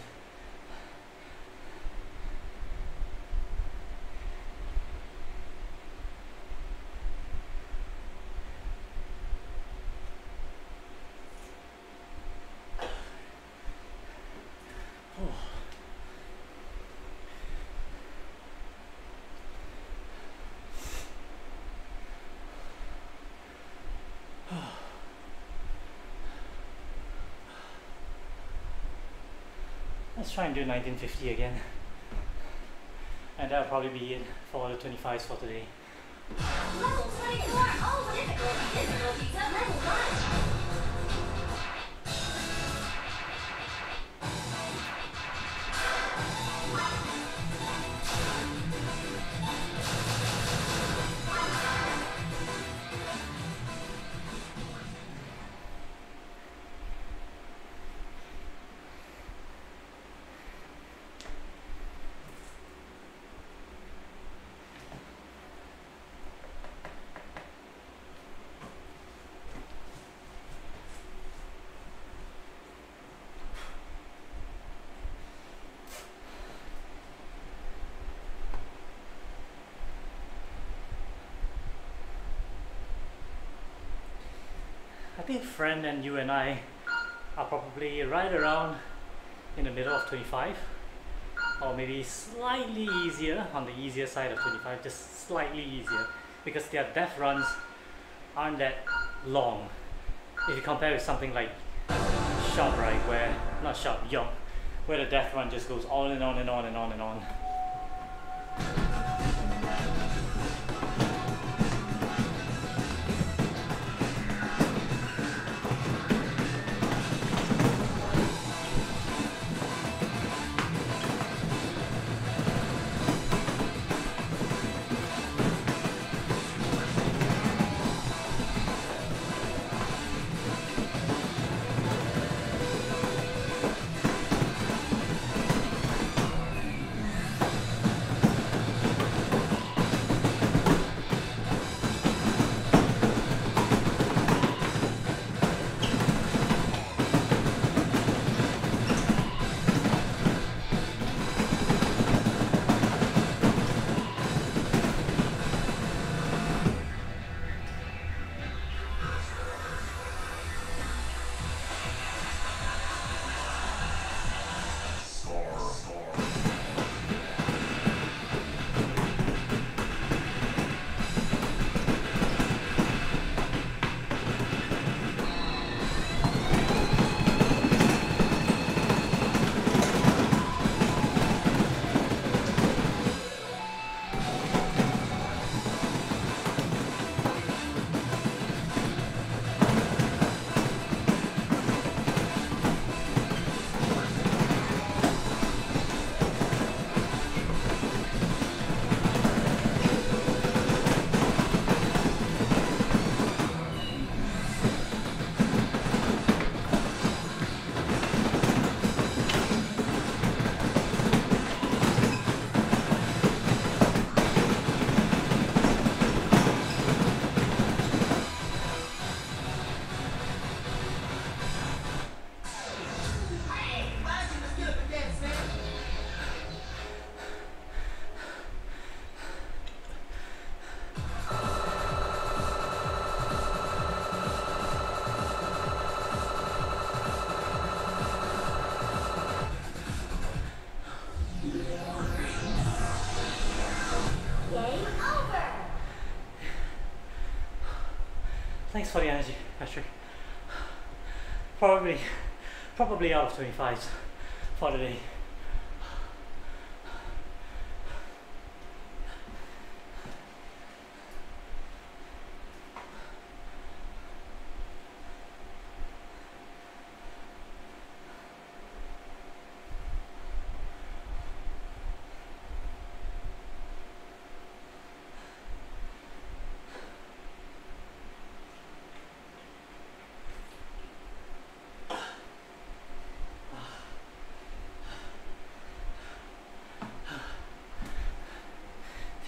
Let's try and do 1950 again. And that'll probably be it for the 25s for today. Level 24. Oh, difficulty to level 1. I think Friend and you and I are probably right around in the middle of 25, or maybe slightly easier, on the easier side of 25, just slightly easier, because their death runs aren't that long. If you compare with something like Shop, right, where, not Shop, Yop, where the death run just goes on and on and on and on and on. Thanks for the energy, Patrick. Probably out of 25s for the day.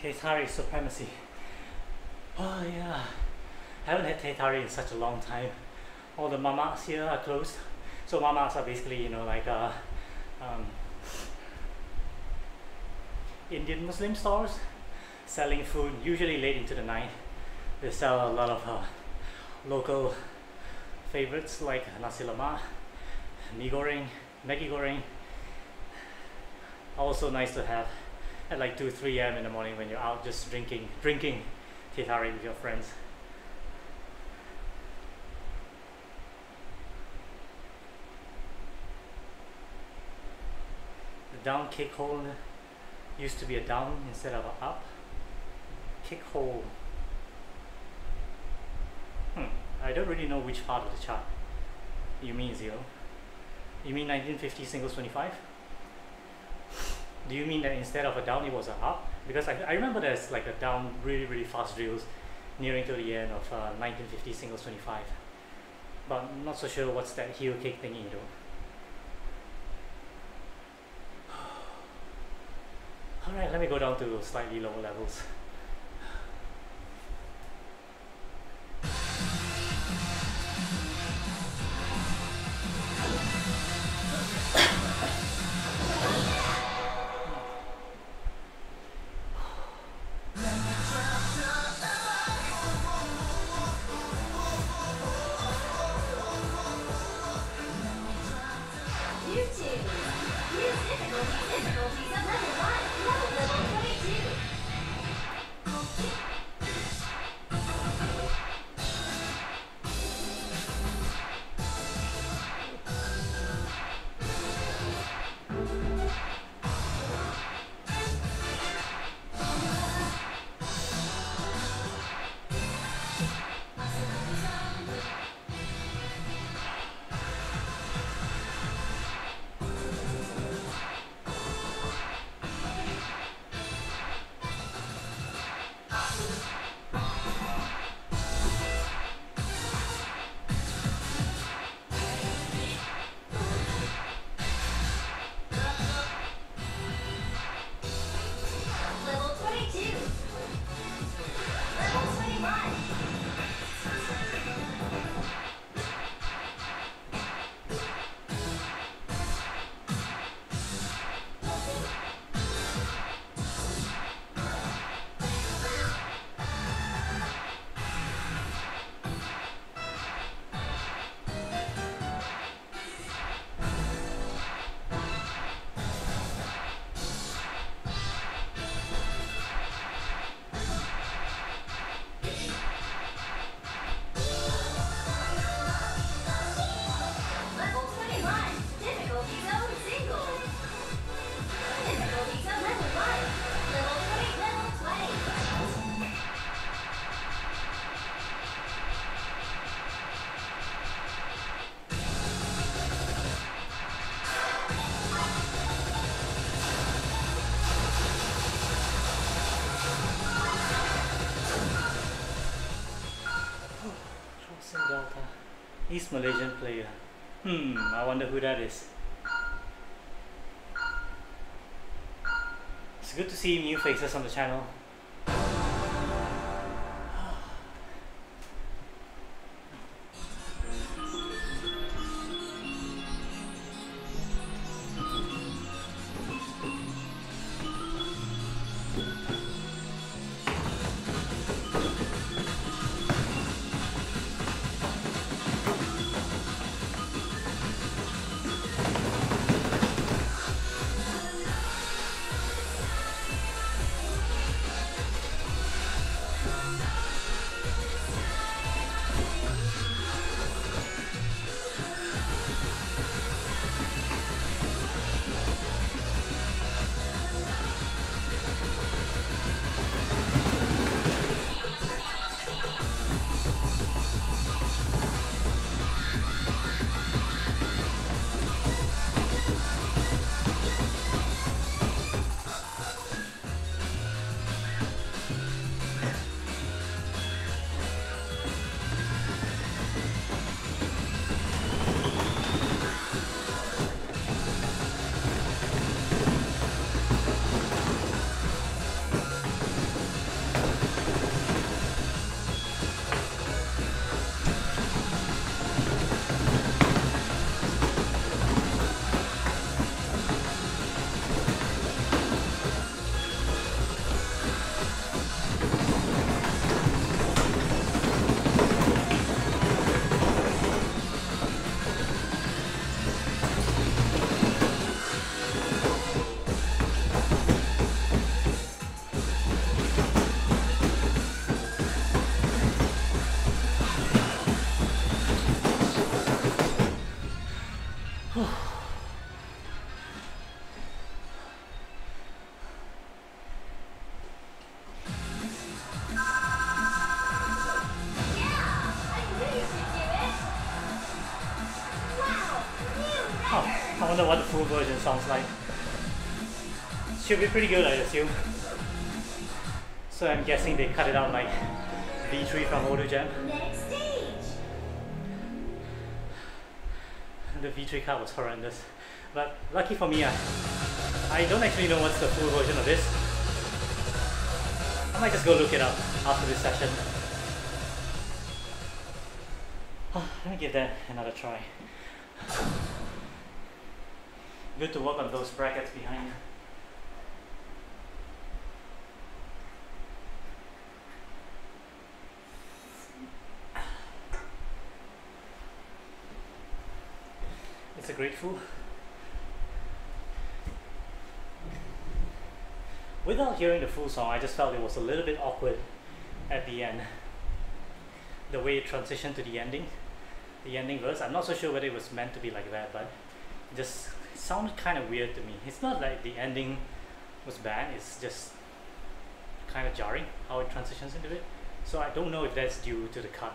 Teitari supremacy. Oh yeah, haven't had Teitari in such a long time. All the mamas here are closed. So mamas are basically, you know, like Indian Muslim stores selling food, usually late into the night. They sell a lot of local favorites like nasi lemak, mee goreng, Maggi goreng. Also nice to have at like 2-3 a.m. in the morning when you're out just drinking Teitari with your friends. down kick hold used to be a down instead of a up. Kick hold. I don't really know which part of the chart you mean, Zero. You mean 1950 singles 25? Do you mean that instead of a down it was a up? Because I remember there's like a down really fast drills nearing to the end of 1950 singles 25. But I'm not so sure what's that heel kick thingy though. Alright, let me go down to slightly lower levels. East Malaysian player. I wonder who that is. It's good to see new faces on the channel. wonder what the full version sounds like. Should be pretty good, I assume. So I'm guessing they cut it out like V3 from Audio Jam. Next stage. The V3 cut was horrendous. But lucky for me, I don't actually know what's the full version of this. I might just go look it up after this session. Let me give that another try. Good to work on those brackets behind. It's a grateful. Without hearing the full song, I just felt it was a little bit awkward at the end. The way it transitioned to the ending verse. I'm not so sure whether it was meant to be like that, but it just sounded kind of weird to me. It's not like the ending was bad, it's just kind of jarring how it transitions into it. So I don't know if that's due to the cut.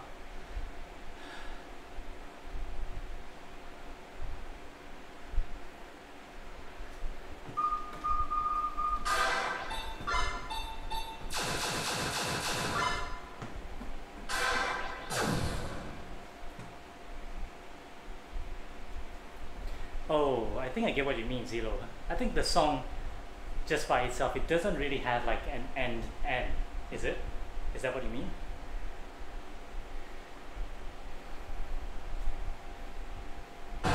Oh, I think I get what you mean, Zelo. I think the song, just by itself, it doesn't really have like an end, is it? Is that what you mean? Alright.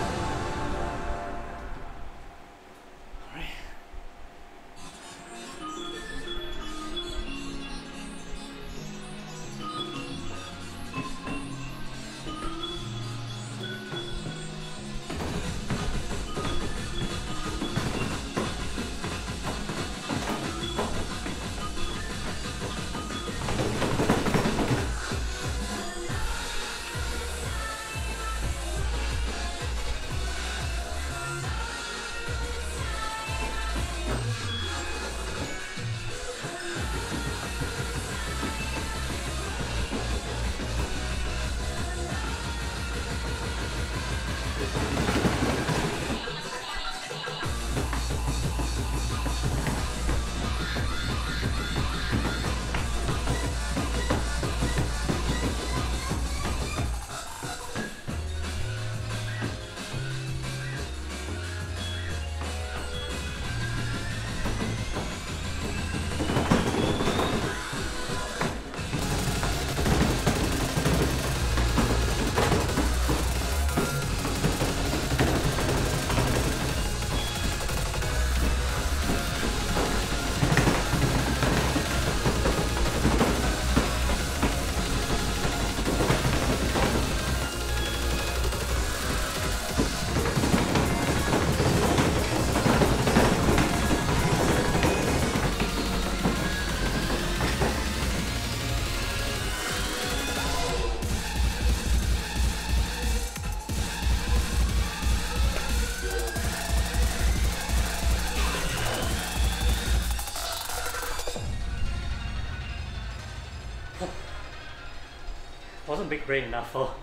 Wasn't big brain enough for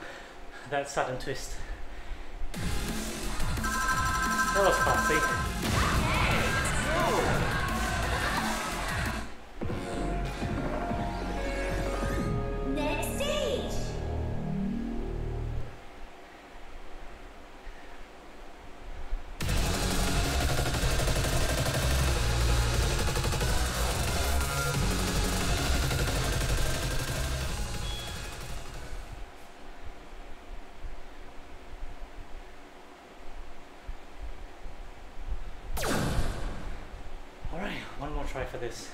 that sudden twist. That was classy. Next stage. One more try for this.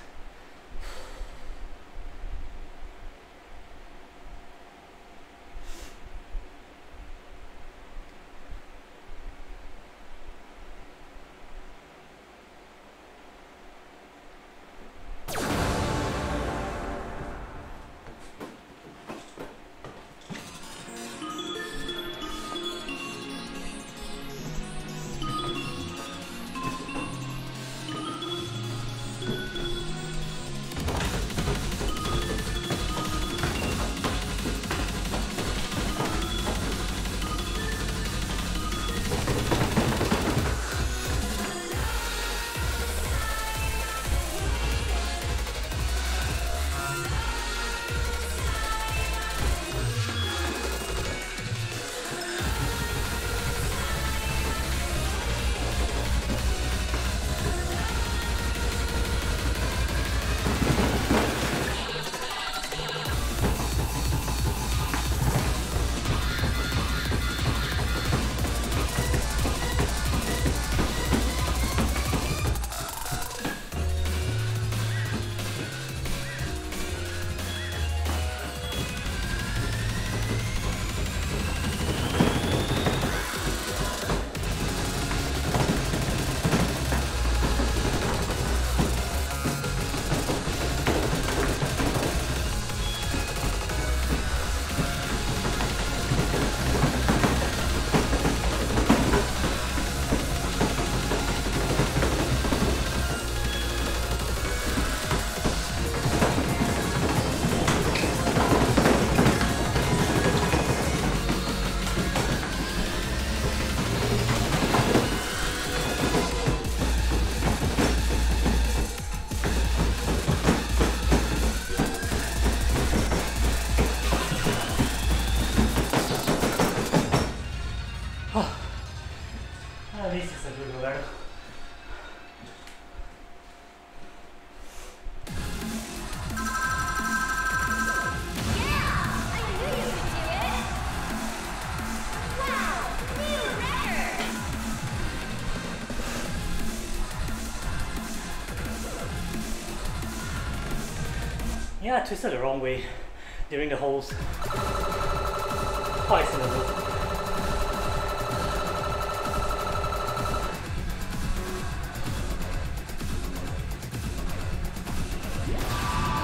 At least it's a good alert. Yeah, I twisted the wrong way during the holes. Twice in a row.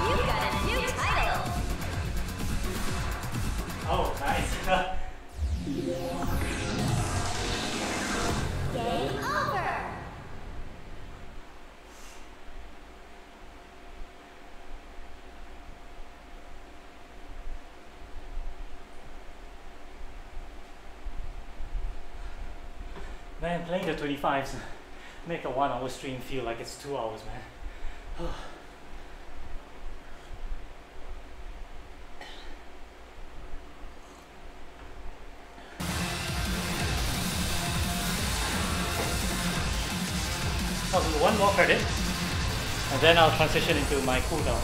You got a new title. Oh, nice. Game over. Man, playing the 25s make a 1 hour stream feel like it's 2 hours, man. I'll do one more credit and then I'll transition into my cooldown.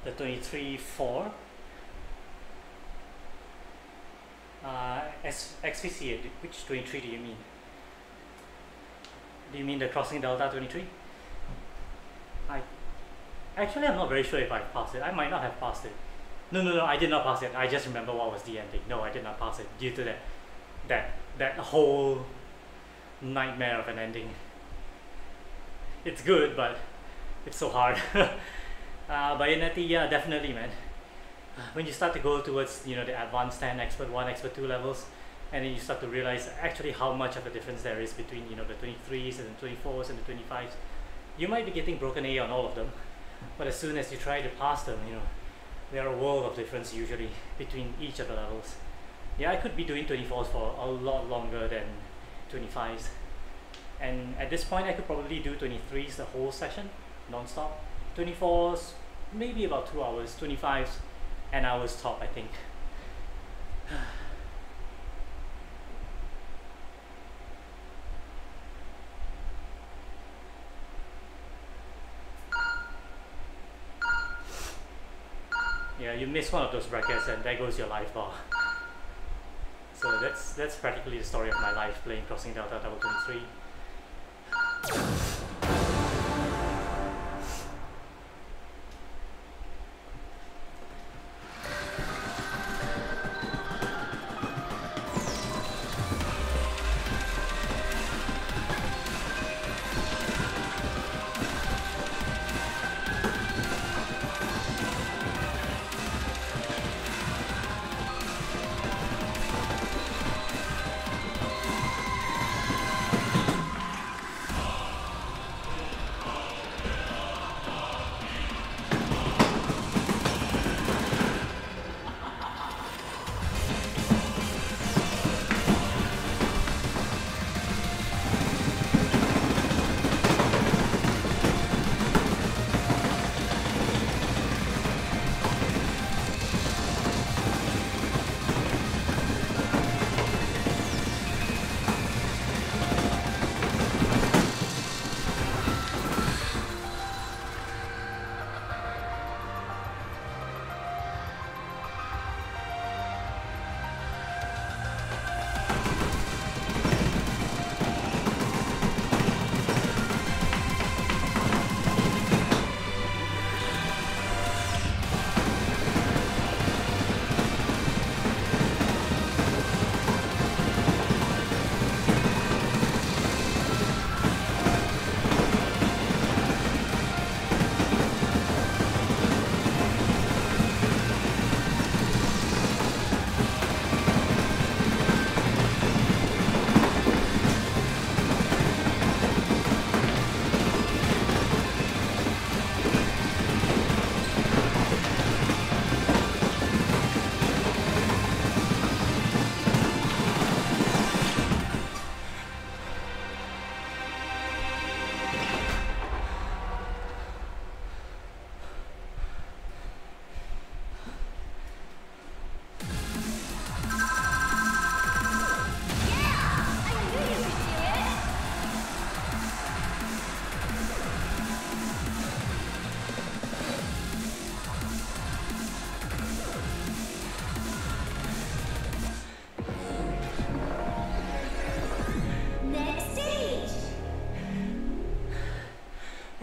The 23-4 XVC, which 23 do you mean? Do you mean the crossing delta 23? Actually I'm not very sure if I passed it. I might not have passed it. No, I did not pass it. I just remember what was the ending. No, I did not pass it due to that whole nightmare of an ending. It's good, but it's so hard. But in that, yeah, definitely, man. When you start to go towards, the advanced 10, expert 1, expert 2 levels, and then you start to realize actually how much of a difference there is between, the 23s and the 24s and the 25s. You might be getting broken A on all of them, but as soon as you try to pass them, there are a world of difference usually between each of the levels. Yeah, I could be doing 24s for a lot longer than 25s. And at this point, I could probably do 23s the whole session, non-stop. 24s, maybe about 2 hours. 25s, an hour's top, I think. Yeah, you miss one of those brackets and there goes your life bar. So that's practically the story of my life playing Crossing Delta Double 23.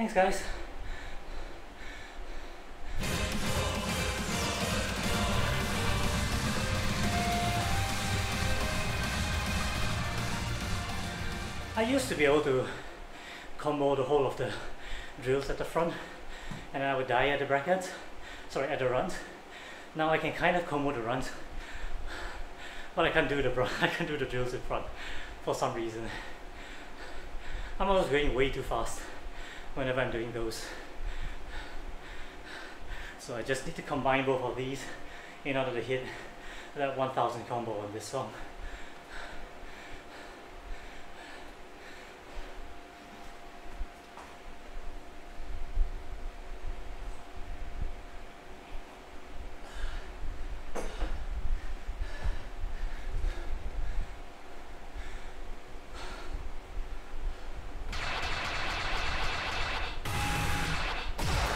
Thanks, guys. I used to be able to combo the whole of the drills at the front, and then I would die at the brackets. Sorry, at the runs. Now I can kind of combo the runs, but I can't do the drills in front for some reason. I'm always going way too fast whenever I'm doing those. So I just need to combine both of these in order to hit that 1000 combo on this song.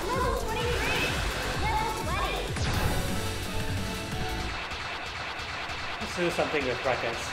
Level 23. Level 20. Let's do something with brackets.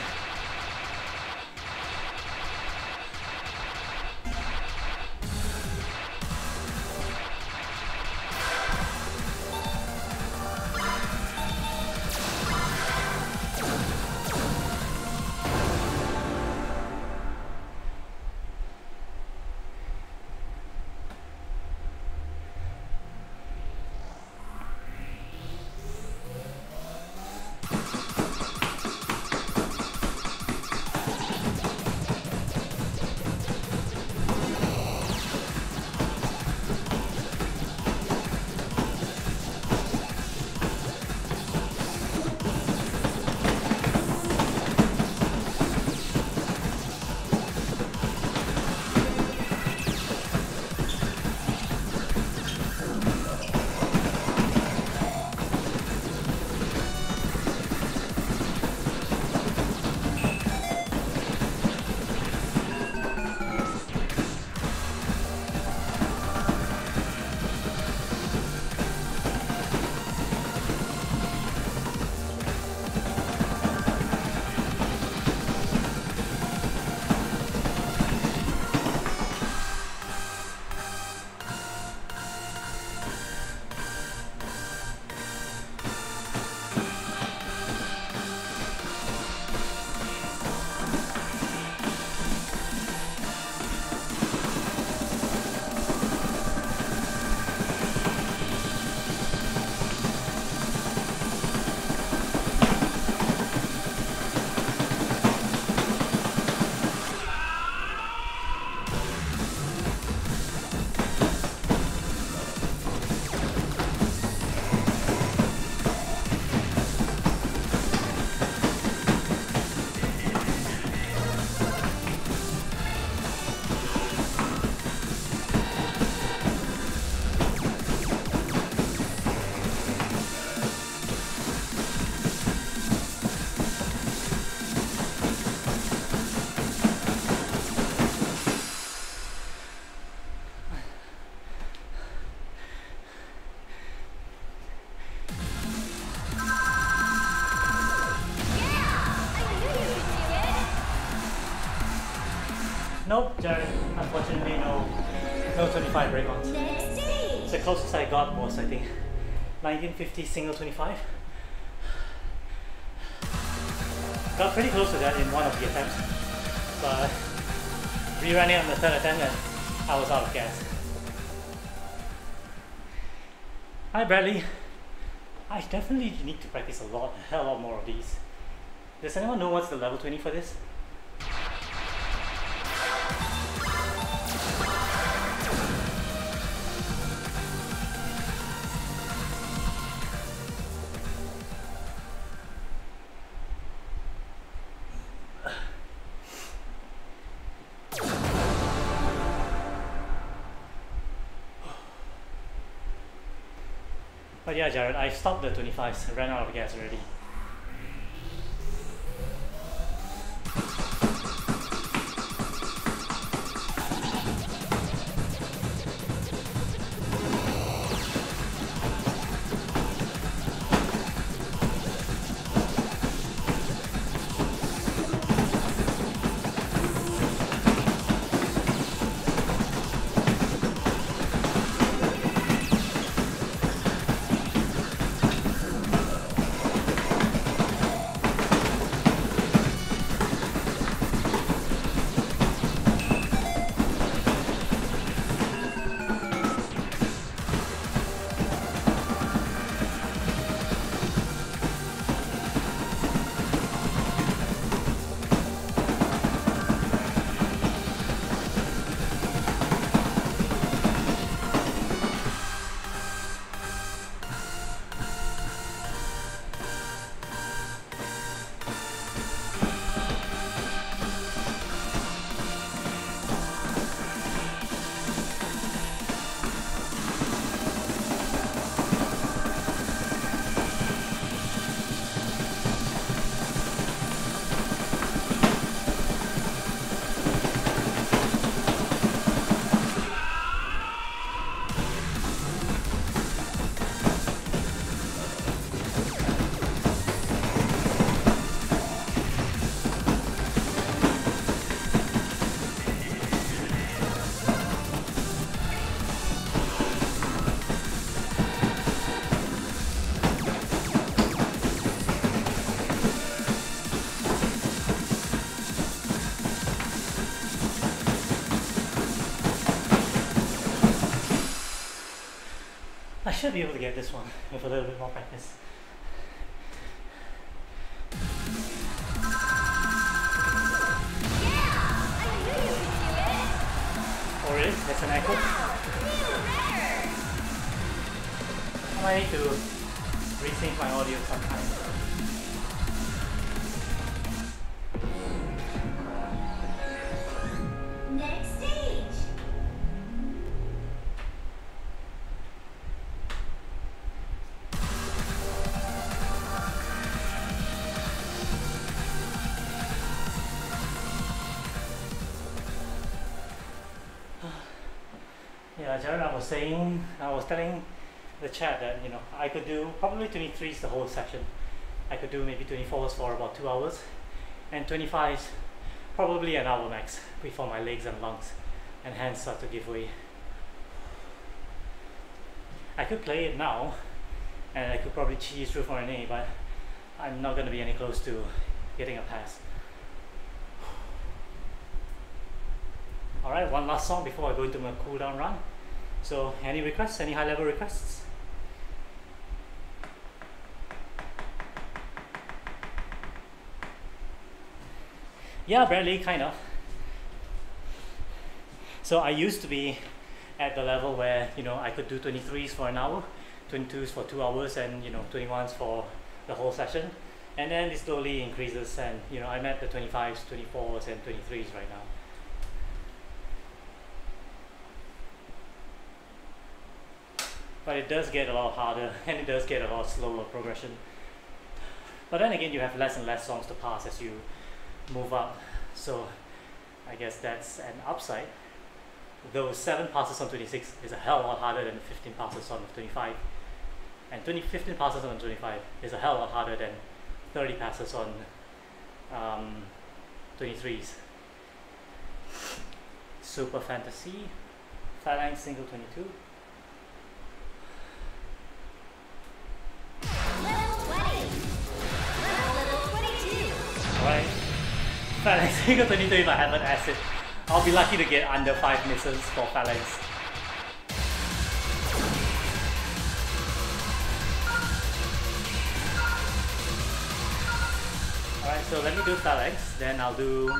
Nope, Jared, unfortunately no 25 break-ons. Next stage. The closest I got was, I think, 1950 single 25. Got pretty close to that in one of the attempts, but reran it on the third attempt and I was out of gas. Hi Bradley. I definitely need to practice a hell lot more of these. Does anyone know what's the level 20 for this? But yeah, Jared, I stopped the 25s, ran out of gas already. I should be able to get this one with a little bit more practice. Oh really? There's an echo? I might need to resync my audio sometime. Next stage. Yeah, Jared, I was telling the chat that, you know, I could do probably 23s the whole session. I could do maybe 24s for about 2 hours, and 25s probably an hour max before my legs and lungs and hands start to give way. I could play it now, and I could probably cheese through for an A, but I'm not going to be any close to getting a pass. Alright, one last song before I go into my cooldown run. So, any requests? Any high level requests? Yeah, Bradley, kind of. So I used to be at the level where, you know, I could do 23s for an hour, 22s for 2 hours, and, you know, 21s for the whole session. And then it slowly increases, and, you know, I'm at the 25s, 24s, and 23s right now. But it does get a lot harder, and it does get a lot slower progression. But then again, you have less and less songs to pass as you move up, so I guess that's an upside. Though 7 passes on 26 is a hell of a lot harder than 15 passes on 25, and 15 passes on 25 is a hell of a lot harder than 30 passes on 23s. Super Fantasy, Phalanx single 22. Alright, Phalanx single 22 if I haven't acid. I'll be lucky to get under 5 misses for Phalanx. Alright, so let me do Phalanx, then I'll do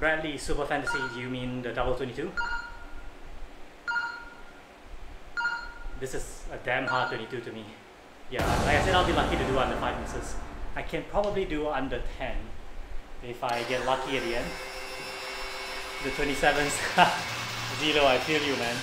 Bradley Super Fantasy. You mean the double 22? This is a damn hard 22 to me. Yeah, like I said, I'll be lucky to do under 5 misses. I can probably do under 10 if I get lucky at the end. The 27s, Zelo, I feel you, man.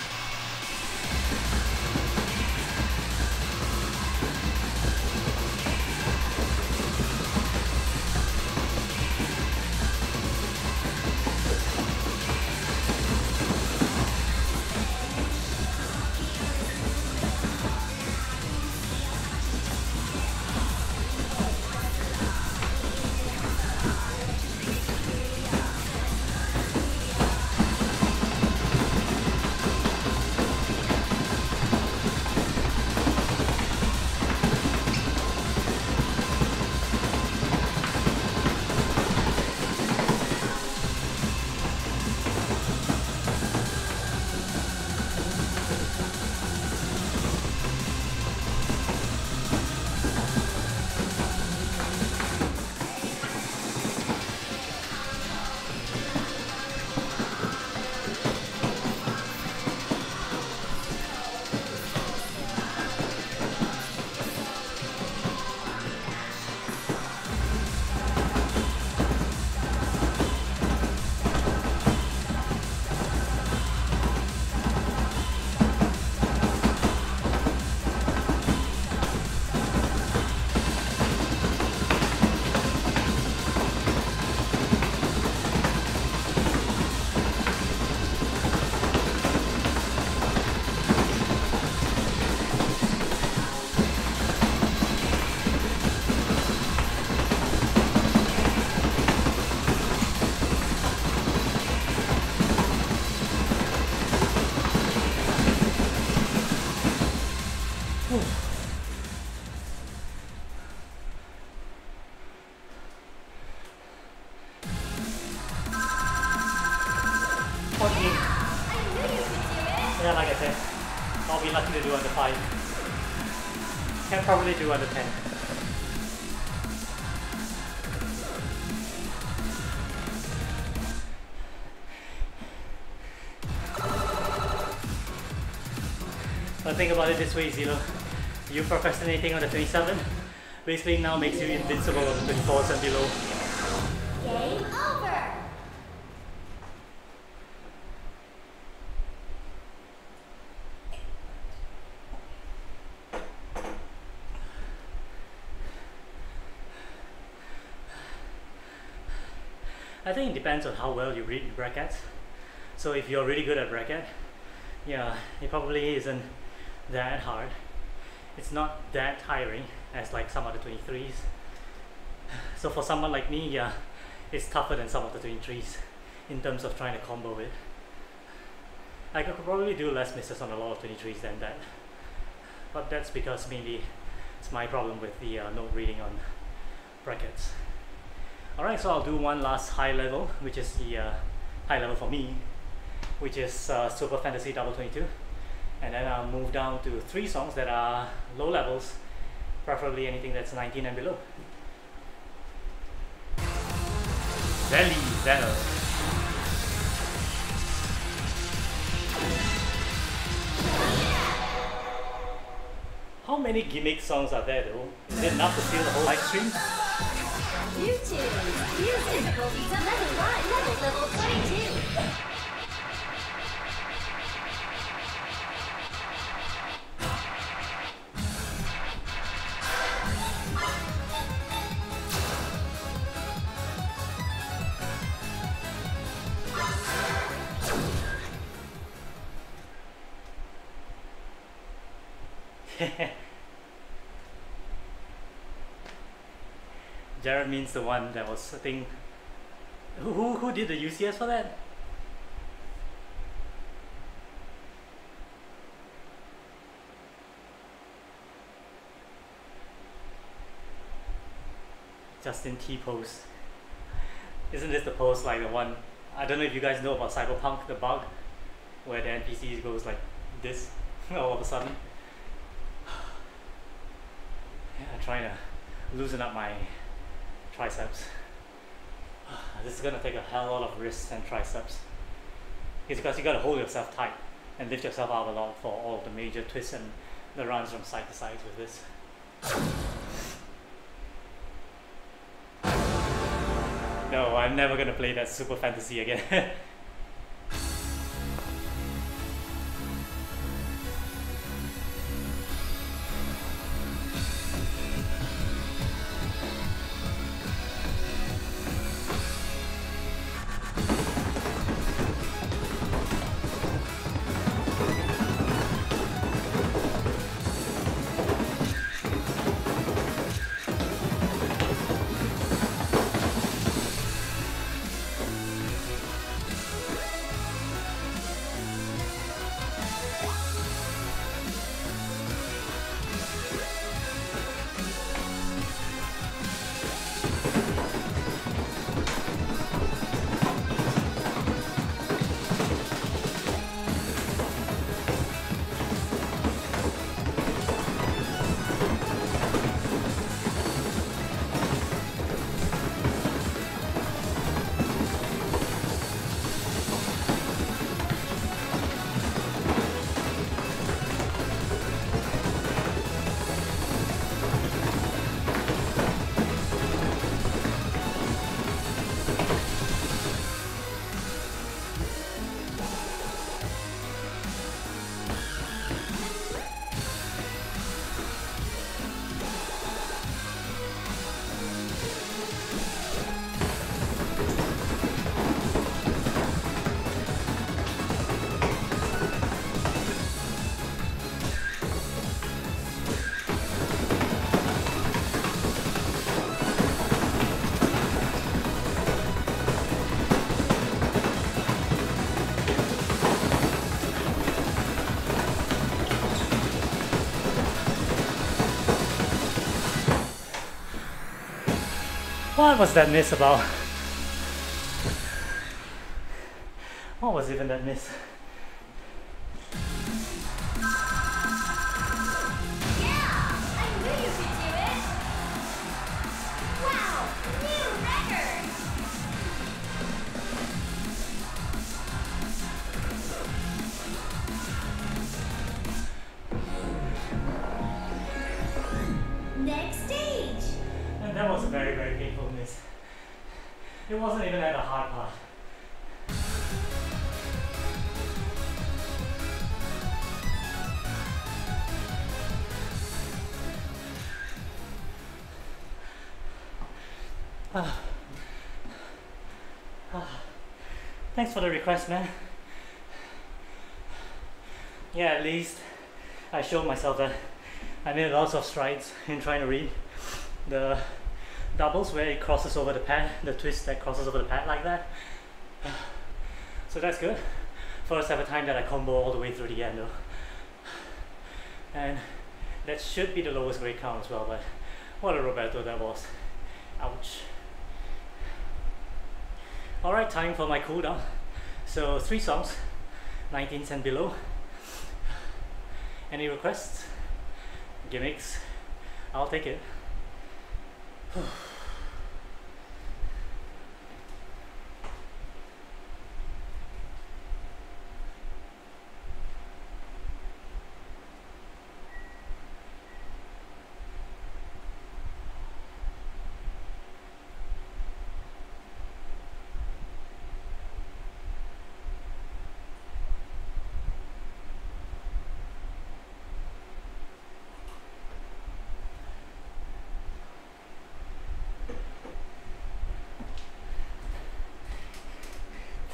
Yeah, like I said, I'll be lucky to do under 5. Can probably do under 10. But think about it this way, Zero. You procrastinating on the 27 basically now makes you invincible on the 24s and below. Game over. I think it depends on how well you read brackets. So if you're really good at bracket, yeah, it probably isn't that hard. It's not that tiring as like some other 23s. So for someone like me, yeah, it's tougher than some of the 23s in terms of trying to combo it. I could probably do less misses on a lot of 23s than that. But that's because mainly it's my problem with the note reading on brackets. Alright, so I'll do one last high level, which is the high level for me, which is Super Fantasy Double 22. And then I'll move down to 3 songs that are low levels, preferably anything that's 19 and below. Zelly, Zeno. How many gimmick songs are there though? Is it enough to steal the whole live stream? YouTube. Use difficulty to level 22. Jared means the one that was, I think, who did the UCS for that? Justin T post. Isn't this the post like the one, I don't know if you guys know about Cyberpunk, the bug, where the NPC goes like this all of a sudden. Yeah, I'm trying to loosen up my triceps. This is gonna take a hell lot of wrists and triceps. It's because you gotta hold yourself tight and lift yourself up a lot for all of the major twists and the runs from side to side with this. No, I'm never gonna play that Super Fantasy again. What was that miss about? What was even that miss? Yeah, I that was a very, very painful miss. It wasn't even at the hard part. Thanks for the request, man. Yeah, at least I showed myself that I made lots of strides in trying to read the doubles where it crosses over the pad, the twist that crosses over the pad like that. So that's good. First ever time that I combo all the way through the end though. And that should be the lowest grade count as well, but what a Roberto that was. Ouch. Alright, time for my cooldown. So 3 songs, 19s and below. Any requests? Gimmicks? I'll take it.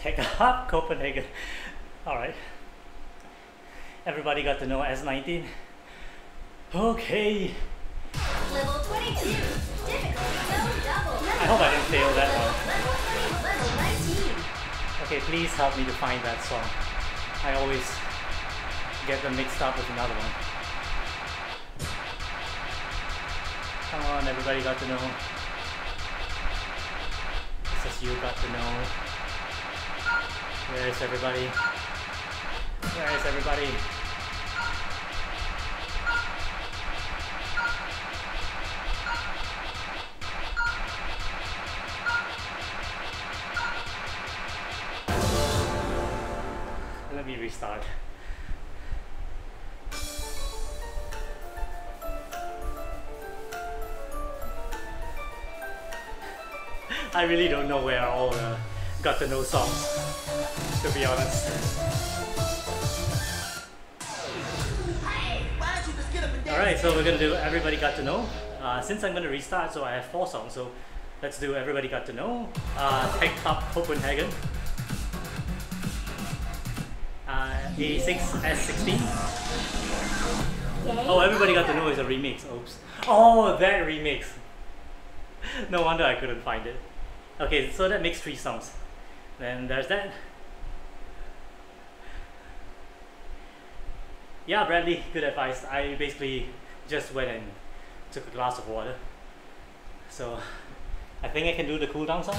Take up Copenhagen. Alright. Everybody got to know S19. Okay. Level 22. Difficulty zone double. I hope I didn't fail that one. Level 20, level 19. Okay, please help me to find that song. I always get them mixed up with another one. Come on, everybody got to know. This is you got to know. Where is everybody? Where is everybody? Let me restart. I really don't know where all the got to know songs, to be honest. Alright, so we're gonna do Everybody Got to Know. Since I'm gonna restart, so I have 4 songs, so let's do Everybody Got to Know. Tech Club Copenhagen. 86S16. Oh, Everybody Got to Know is a remix. Oops. Oh, that remix. No wonder I couldn't find it. Okay, so that makes 3 songs. Then there's that. Yeah, Bradley, good advice. I basically just went and took a glass of water. So I think I can do the cooldown song.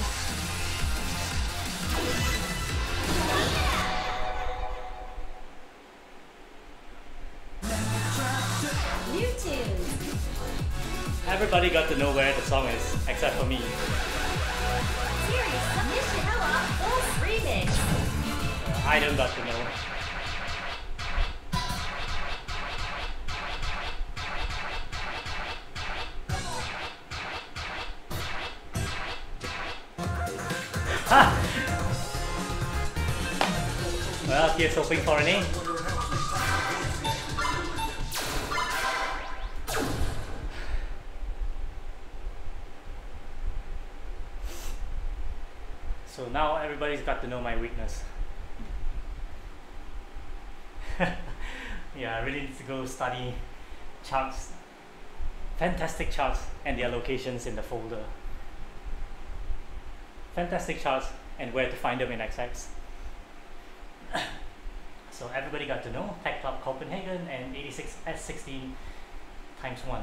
New tunes. Everybody got to know where the song is, except for me. Series submission co-op full remix. I don't got to know. Ha! Well, here's hoping for an A. So now everybody's got to know my weakness. Yeah, I really need to go study charts, fantastic charts and their locations in the folder. Fantastic charts and where to find them in XX. So everybody got to know Tech Club Copenhagen and 86S16 times 1.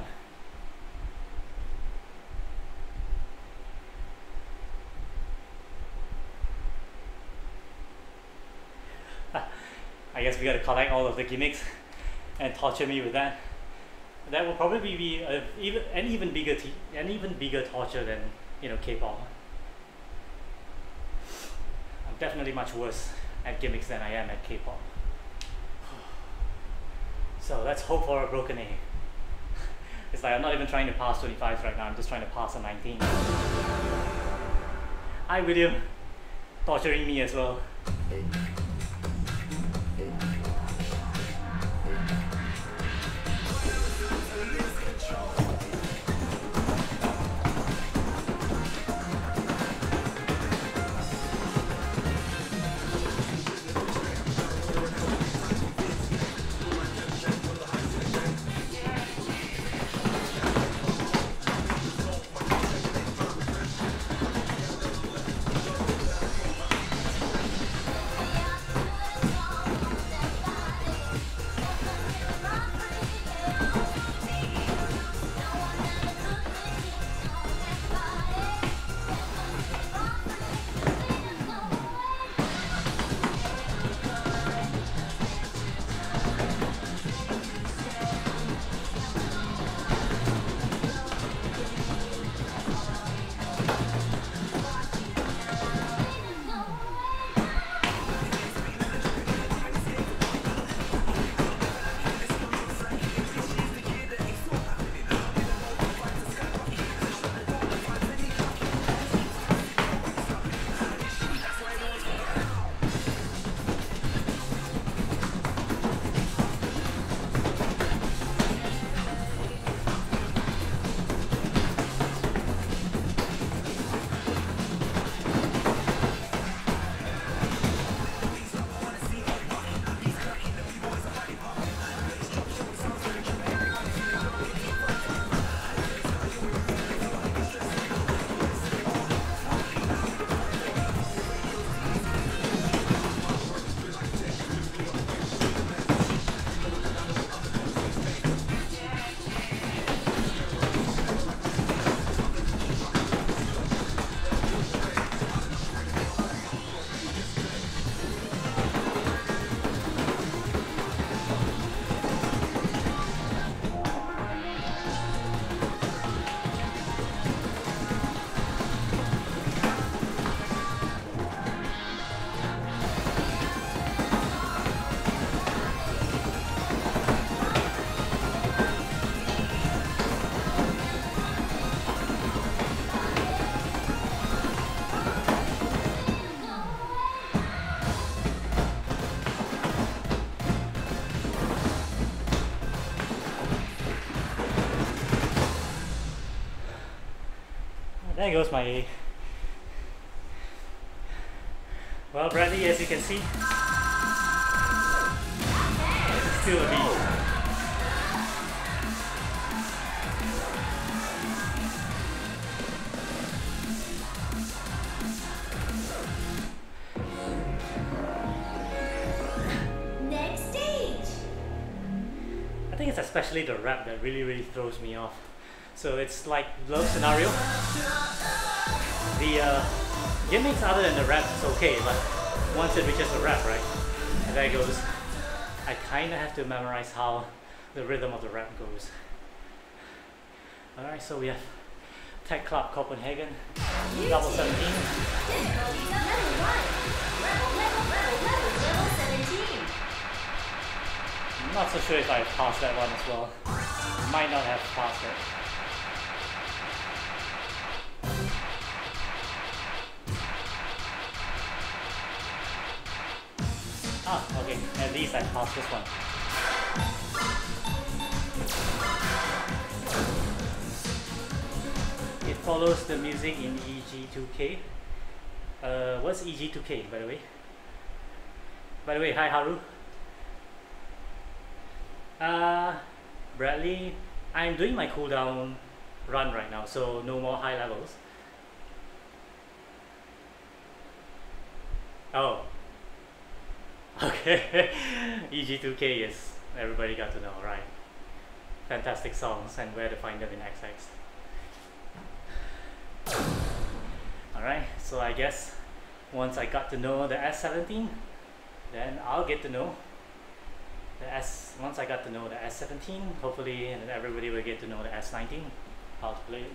I guess we gotta collect all of the gimmicks and torture me with that. That will probably be an even bigger torture than, you know, K-pop. I'm definitely much worse at gimmicks than I am at K-pop. So let's hope for a broken A. It's like I'm not even trying to pass 25s right now, I'm just trying to pass a 19. Hi William, torturing me as well. There goes my... Well, Bradley, as you can see, it's still a beast. Next stage. I think it's especially the rap that really throws me off. So it's like love scenario. The gimmicks other than the rap is okay, but once it reaches the rap, right, and there it goes, I kinda have to memorize how the rhythm of the rap goes. Alright, so we have Tech Club Copenhagen, double 17. Difficulty level 1. Level 17. I'm not so sure if I passed that one as well. Might not have passed it. Ah, okay, at least I passed this one. It follows the music in EG2K. What's EG2K, by the way? By the way, hi Haru. Bradley, I'm doing my cooldown run right now, so no more high levels. Oh. Okay. EG2K, yes. Everybody got to know, right? Fantastic songs and where to find them in XX. Alright, so I guess once I got to know the S17, then I'll get to know the once I got to know the S17, hopefully and everybody will get to know the S19, how to play it.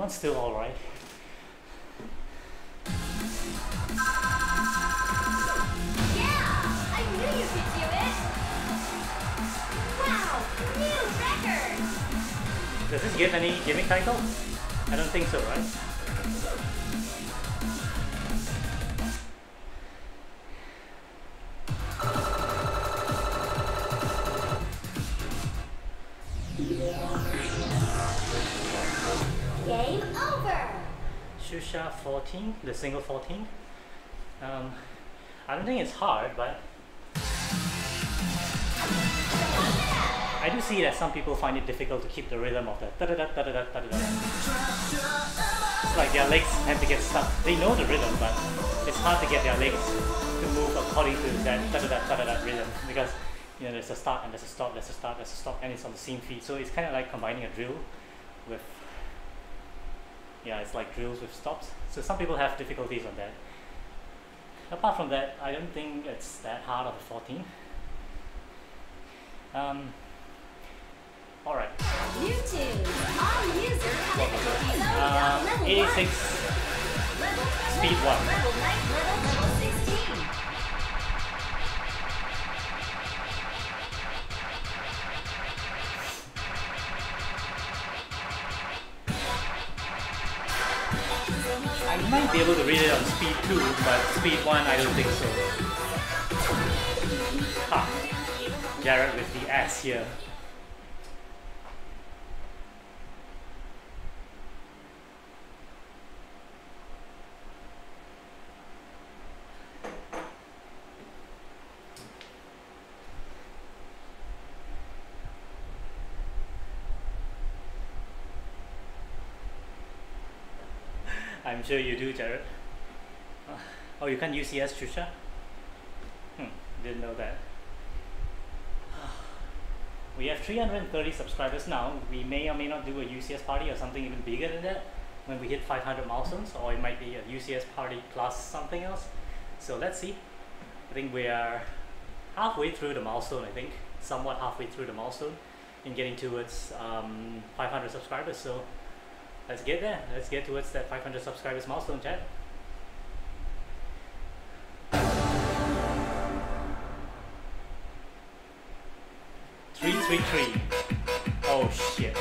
one's still alright. Yeah! I knew you could do it! Wow! New record! Does this give any gimmick title? I don't think so, right? Game over! Shusha 14, the single 14. I don't think it's hard, but I do see that some people find it difficult to keep the rhythm of the da-da-da-da-da-da-da-da. It's like their legs have to get stuck. They know the rhythm, but it's hard to get their legs to move according to that da-da-da-da-da-da rhythm, because you know there's a start and there's a stop, there's a start, there's a stop, and it's on the same feet. So it's kind of like combining a drill with, yeah, it's like drills with stops. So some people have difficulties on that. Apart from that, I don't think it's that hard of a 14. Alright. New tunes. All user connectivity zone. Level 86 speed 1. Level 16. I might be able to read it on speed 2, but speed 1 I don't think so. Ha! Jared with the S here. I'm sure you do, Jared. Oh, you can't use CS, Trisha? Didn't know that. We have 330 subscribers now. We may or may not do a UCS party or something even bigger than that when we hit 500 milestones, or it might be a UCS party plus something else. So let's see. I think we are halfway through the milestone, I think. Somewhat halfway through the milestone in getting towards 500 subscribers. So let's get there. Let's get towards that 500 subscribers milestone, chat. Three. Oh shit.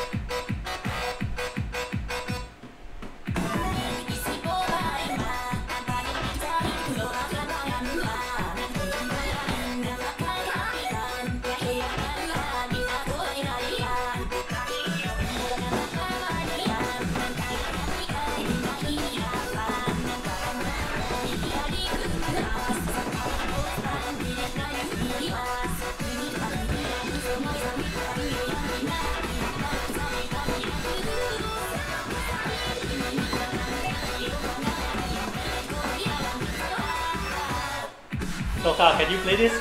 Toka, can you play this?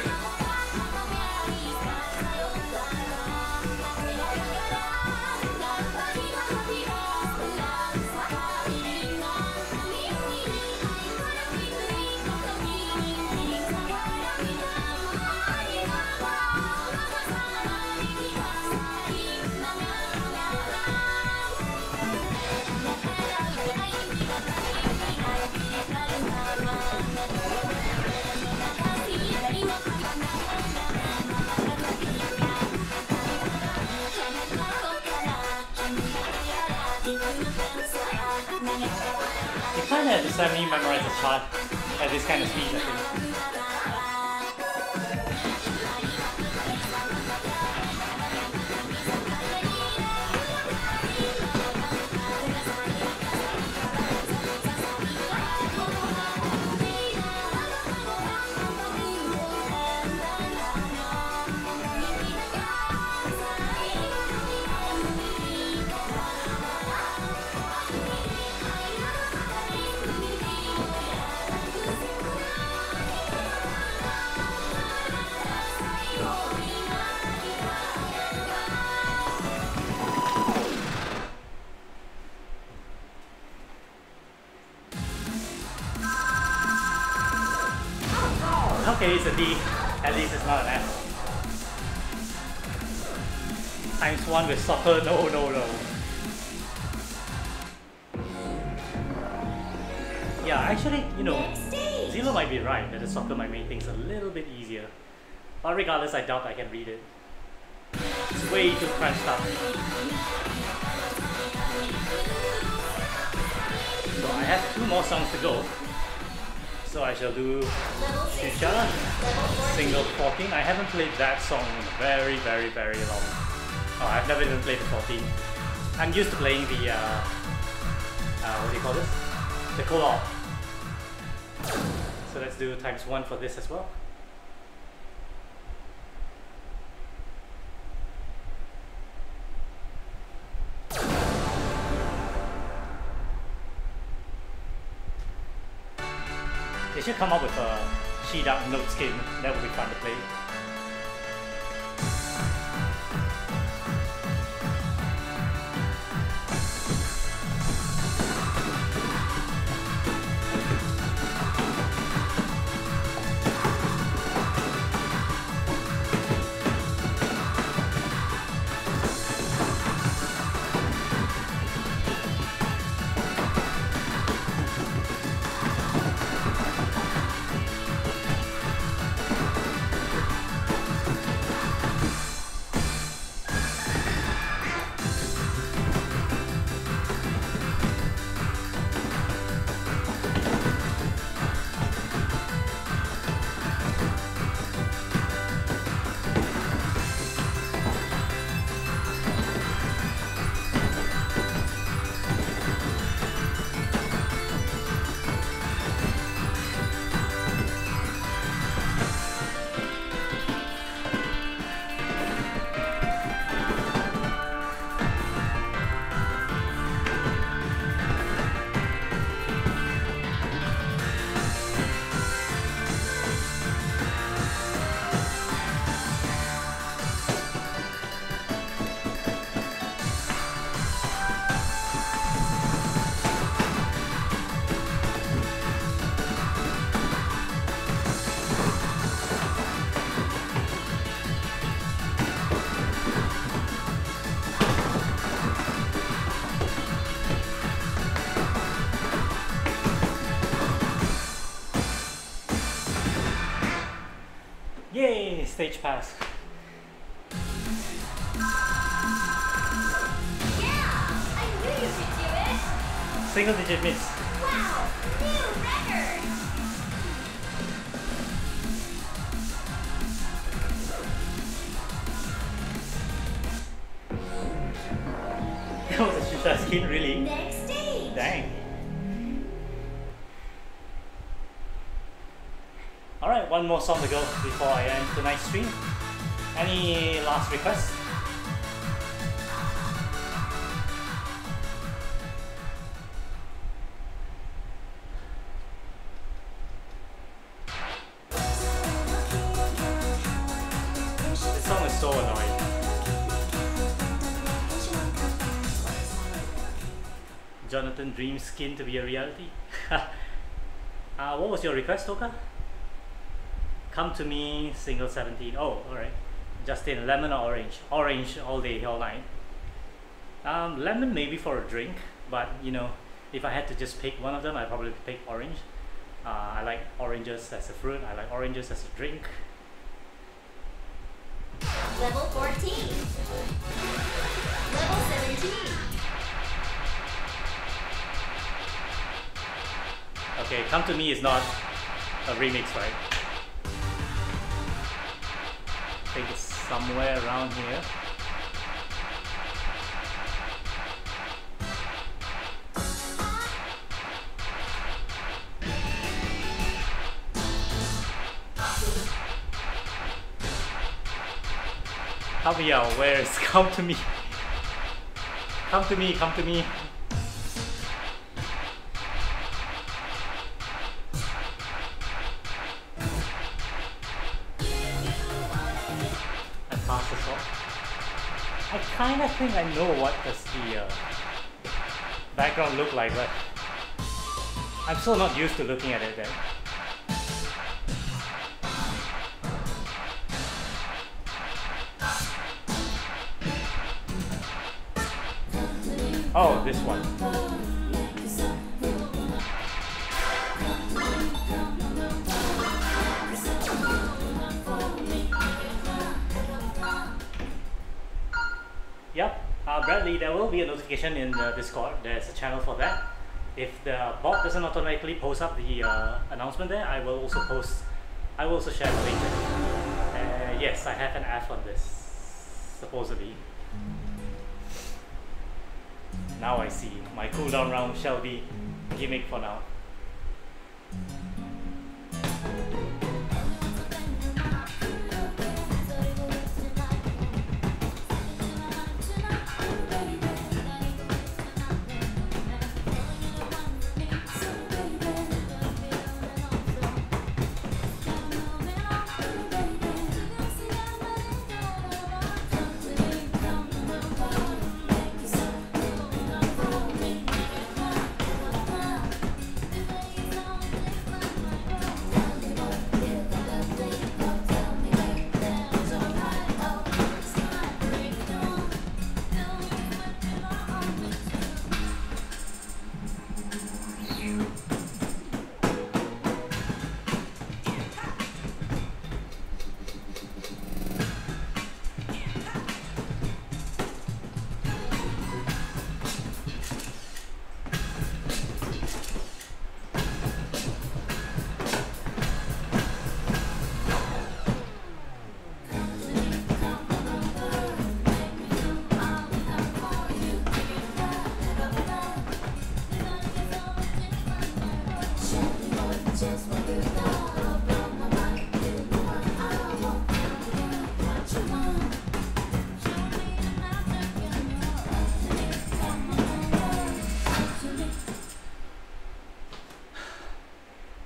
You kind of have to semi-memorize a chart at this kind of speed, I think. Okay, it's a D. At least it's not an F. Times 1 with soccer, no. Yeah, actually, you know, Next stage. Zilo might be right that the soccer might make things a little bit easier. But regardless, I doubt I can read it. It's way too crunched up. So I have 2 more songs to go. So I shall do Level 16. Shisha, Level 14. Single 14. I haven't played that song in very, very, very long. Oh, I've never even played the 14. I'm used to playing the, what do you call this? The co-op. So let's do ×1 for this as well. They should come up with a She-Duck note skin. That would be fun to play. Yay! Stage pass. Yeah! I knew you could do it! Single digit miss. Wow! New record! That was a Shisha skin, really? Next stage! Dang. Alright, 1 more song to go before I end tonight's stream. Any last requests? This song is so annoying. Jonathan dreams skin to be a reality. What was your request, Toka? Come to me, single 17. Oh, alright. Justin, lemon or orange? Orange all day, all night. Lemon maybe for a drink, but you know, if I had to just pick one of them, I'd probably pick orange. I like oranges as a fruit, I like oranges as a drink. Level 14. Level 17. Okay, Come to Me is not a remix, right? I think it's somewhere around here. Help me out, where is Come to Me? Come to me, come to me. I passed this off. I kinda think I know what does the background look like, but I'm still not used to looking at it then. Oh, this one. there will be a notification in the Discord. There's a channel for that. If the bot doesn't automatically post up the announcement there, I will also post. I will also share the link. Yes, I have an F on this, supposedly. Now I see. My cooldown round shall be gimmick for now.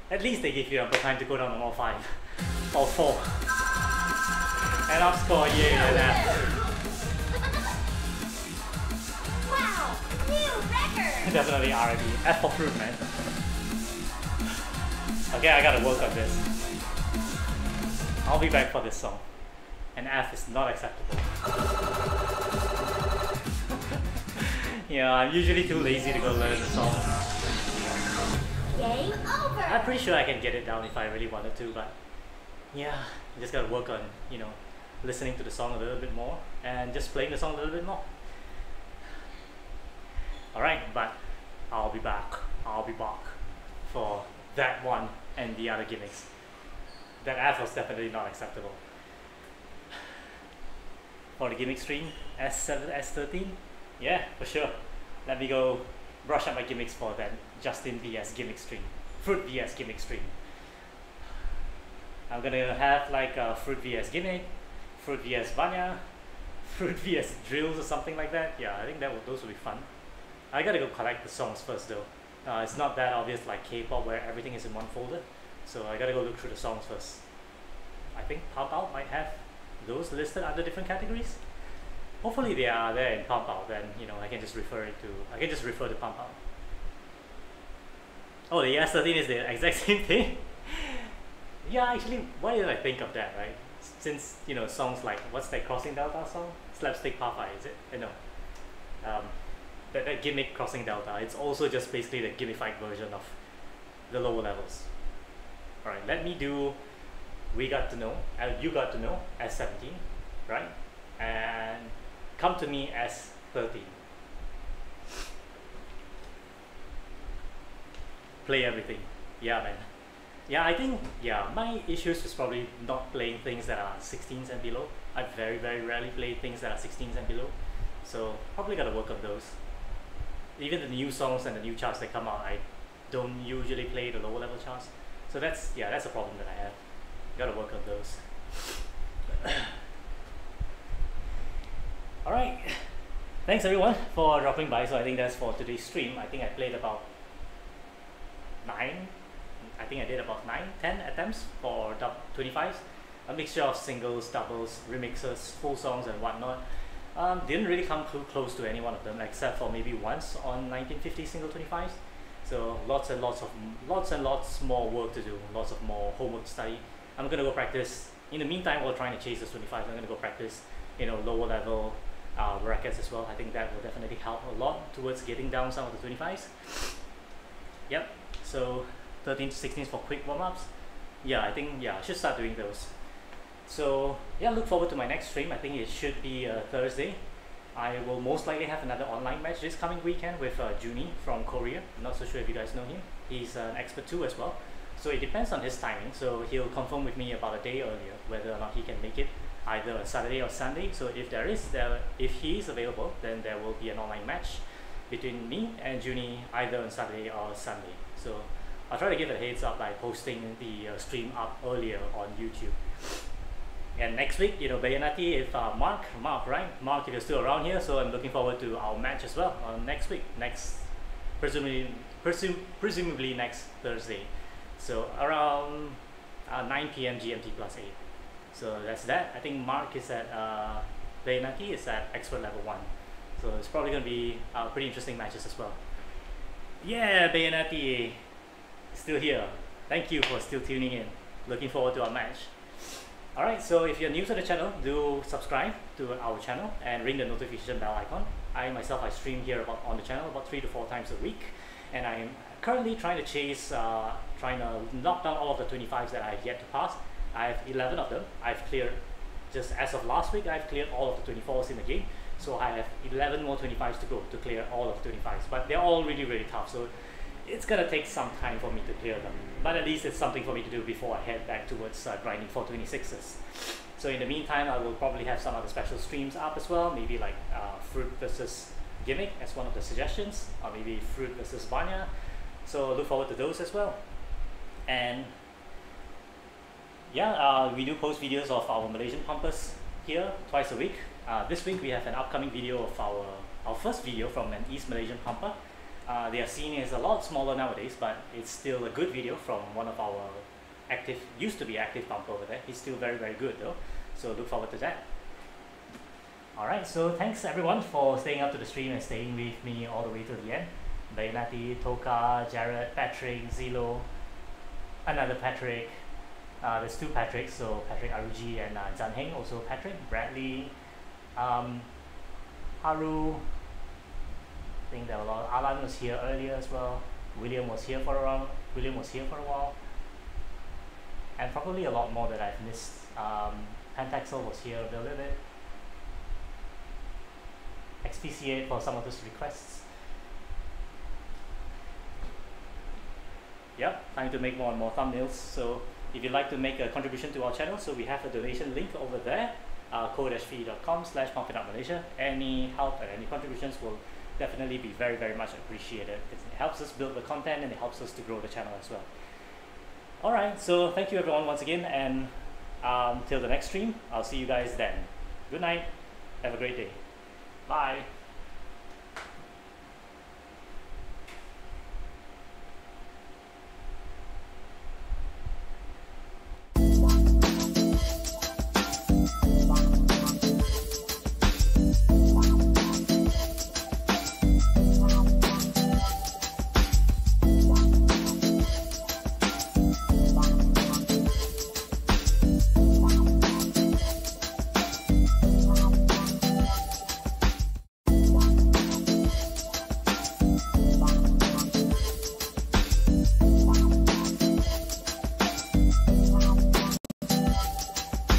At least they give you ample time to go down to all 5 or 4. And up score, yeah, that. Wow, new record! Definitely R&B. F for fruit, man. Okay, I gotta work on this. I'll be back for this song. And F is not acceptable. Yeah, I'm usually too lazy to go learn the song. Game over! I'm pretty sure I can get it down if I really wanted to, but yeah, I just gotta work on, you know, listening to the song a little bit more and just playing the song a little bit more. Alright, but I'll be back for that one and the other gimmicks. That F was definitely not acceptable. For the gimmick stream, S7, S13, yeah, for sure. Let me go brush up my gimmicks for that Justin vs gimmick stream, Fruit vs gimmick stream. I'm gonna have like a Fruit vs gimmick, Fruit vs Vanya, Fruit vs drills or something like that. Yeah, I think those will be fun. I gotta go collect the songs first though. It's not that obvious like K-pop where everything is in one folder, so I gotta go look through the songs first. I think Pump Out might have those listed under different categories. Hopefully they are there in Pump Out, then you know I can just refer to Pump Out. Oh, the S13 is the exact same thing. Yeah, actually, why did I think of that, right? Since you know songs like what's that Crossing Delta song? Slapstick Papa, is it? No. That gimmick Crossing Delta. It's also just basically the gimmified version of the lower levels. All right, let me do. We got to know. You got to know as 17, right? And come to me as 13. Play everything. Yeah, man. Yeah, I think, yeah, my issues is probably not playing things that are 16s and below. I very, very rarely play things that are 16s and below. So, probably gotta work on those. Even the new songs and the new charts that come out, I don't usually play the lower level charts. So that's a problem that I have. Gotta work on those. Alright. Thanks everyone for dropping by. So I think that's for today's stream. I think I played about 9. I think I did about 10 attempts for 25's. A mixture of singles, doubles, remixes, full songs and whatnot. Didn't really come too close to any one of them except for maybe once on 1950 single 25's. So lots and lots more work to do, lots of more homework to study. I'm gonna go practice. In the meantime, while trying to chase this 25, I'm gonna go practice, you know, lower level records as well. I think that will definitely help a lot towards getting down some of the 25's. Yep. So 13 to 16s for quick warm-ups. Yeah, I think I should start doing those. So yeah, look forward to my next stream. I think it should be Thursday. I will most likely have another online match this coming weekend with Juni from Korea. I'm not so sure if you guys know him. He's an expert too as well. So it depends on his timing. So he'll confirm with me about a day earlier whether or not he can make it either on Saturday or Sunday. So if he is available, then there will be an online match between me and Juni either on Saturday or Sunday. So I'll try to give a heads up by posting the stream up earlier on YouTube. And next week, you know, Bayanati, if Mark, right? Mark, if you're still around here, so I'm looking forward to our match as well next week, presumably next Thursday. So around 9 p.m. GMT +8. So that's that. I think Mark is at Bayanati is at expert level 1. So it's probably going to be pretty interesting matches as well. Yeah, Bayanati, still here. Thank you for still tuning in. Looking forward to our match. Alright, so if you're new to the channel, do subscribe to our channel and ring the notification bell icon. I stream here on the channel about 3 to 4 times a week, and I'm currently trying to knock down all of the 25s that I've yet to pass. I have 11 of them. I've cleared, just as of last week, I've cleared all of the 24s in the game. So I have 11 more 25s to go to clear all of the 25s, but they're all really, really tough. So it's gonna take some time for me to clear them, but at least it's something for me to do before I head back towards grinding for 26s. So in the meantime, I will probably have some other special streams up as well, maybe like Fruit versus Gimmick as one of the suggestions, or maybe Fruit versus Banya. So look forward to those as well. And yeah, we do post videos of our Malaysian pumpers here twice a week. This week we have an upcoming video of our first video from an East Malaysian pumper. They are seen as a lot smaller nowadays, but it's still a good video from one of our used to be active pumper over there. He's still very, very good though. So look forward to that. Alright, so thanks everyone for staying up to the stream and staying with me all the way to the end. Bayanati, Toka, Jared, Patrick, Zilo, another Patrick. There's 2 Patricks, so Patrick Aruji and Zhan Heng, also Patrick, Bradley, Haru. I think there were a lot. Alan was here earlier as well. William was here for a while, and probably a lot more that I've missed. Pentaxel was here a little bit. XPCA for some of those requests. Yep, time to make more and more thumbnails. So if you'd like to make a contribution to our channel, so we have a donation link over there, ko-fi.com/pumpitup.malaysia. Any help and any contributions will definitely be very, very much appreciated. It helps us build the content and it helps us to grow the channel as well. Alright, so thank you everyone once again, and till the next stream, I'll see you guys then. Good night, have a great day. Bye.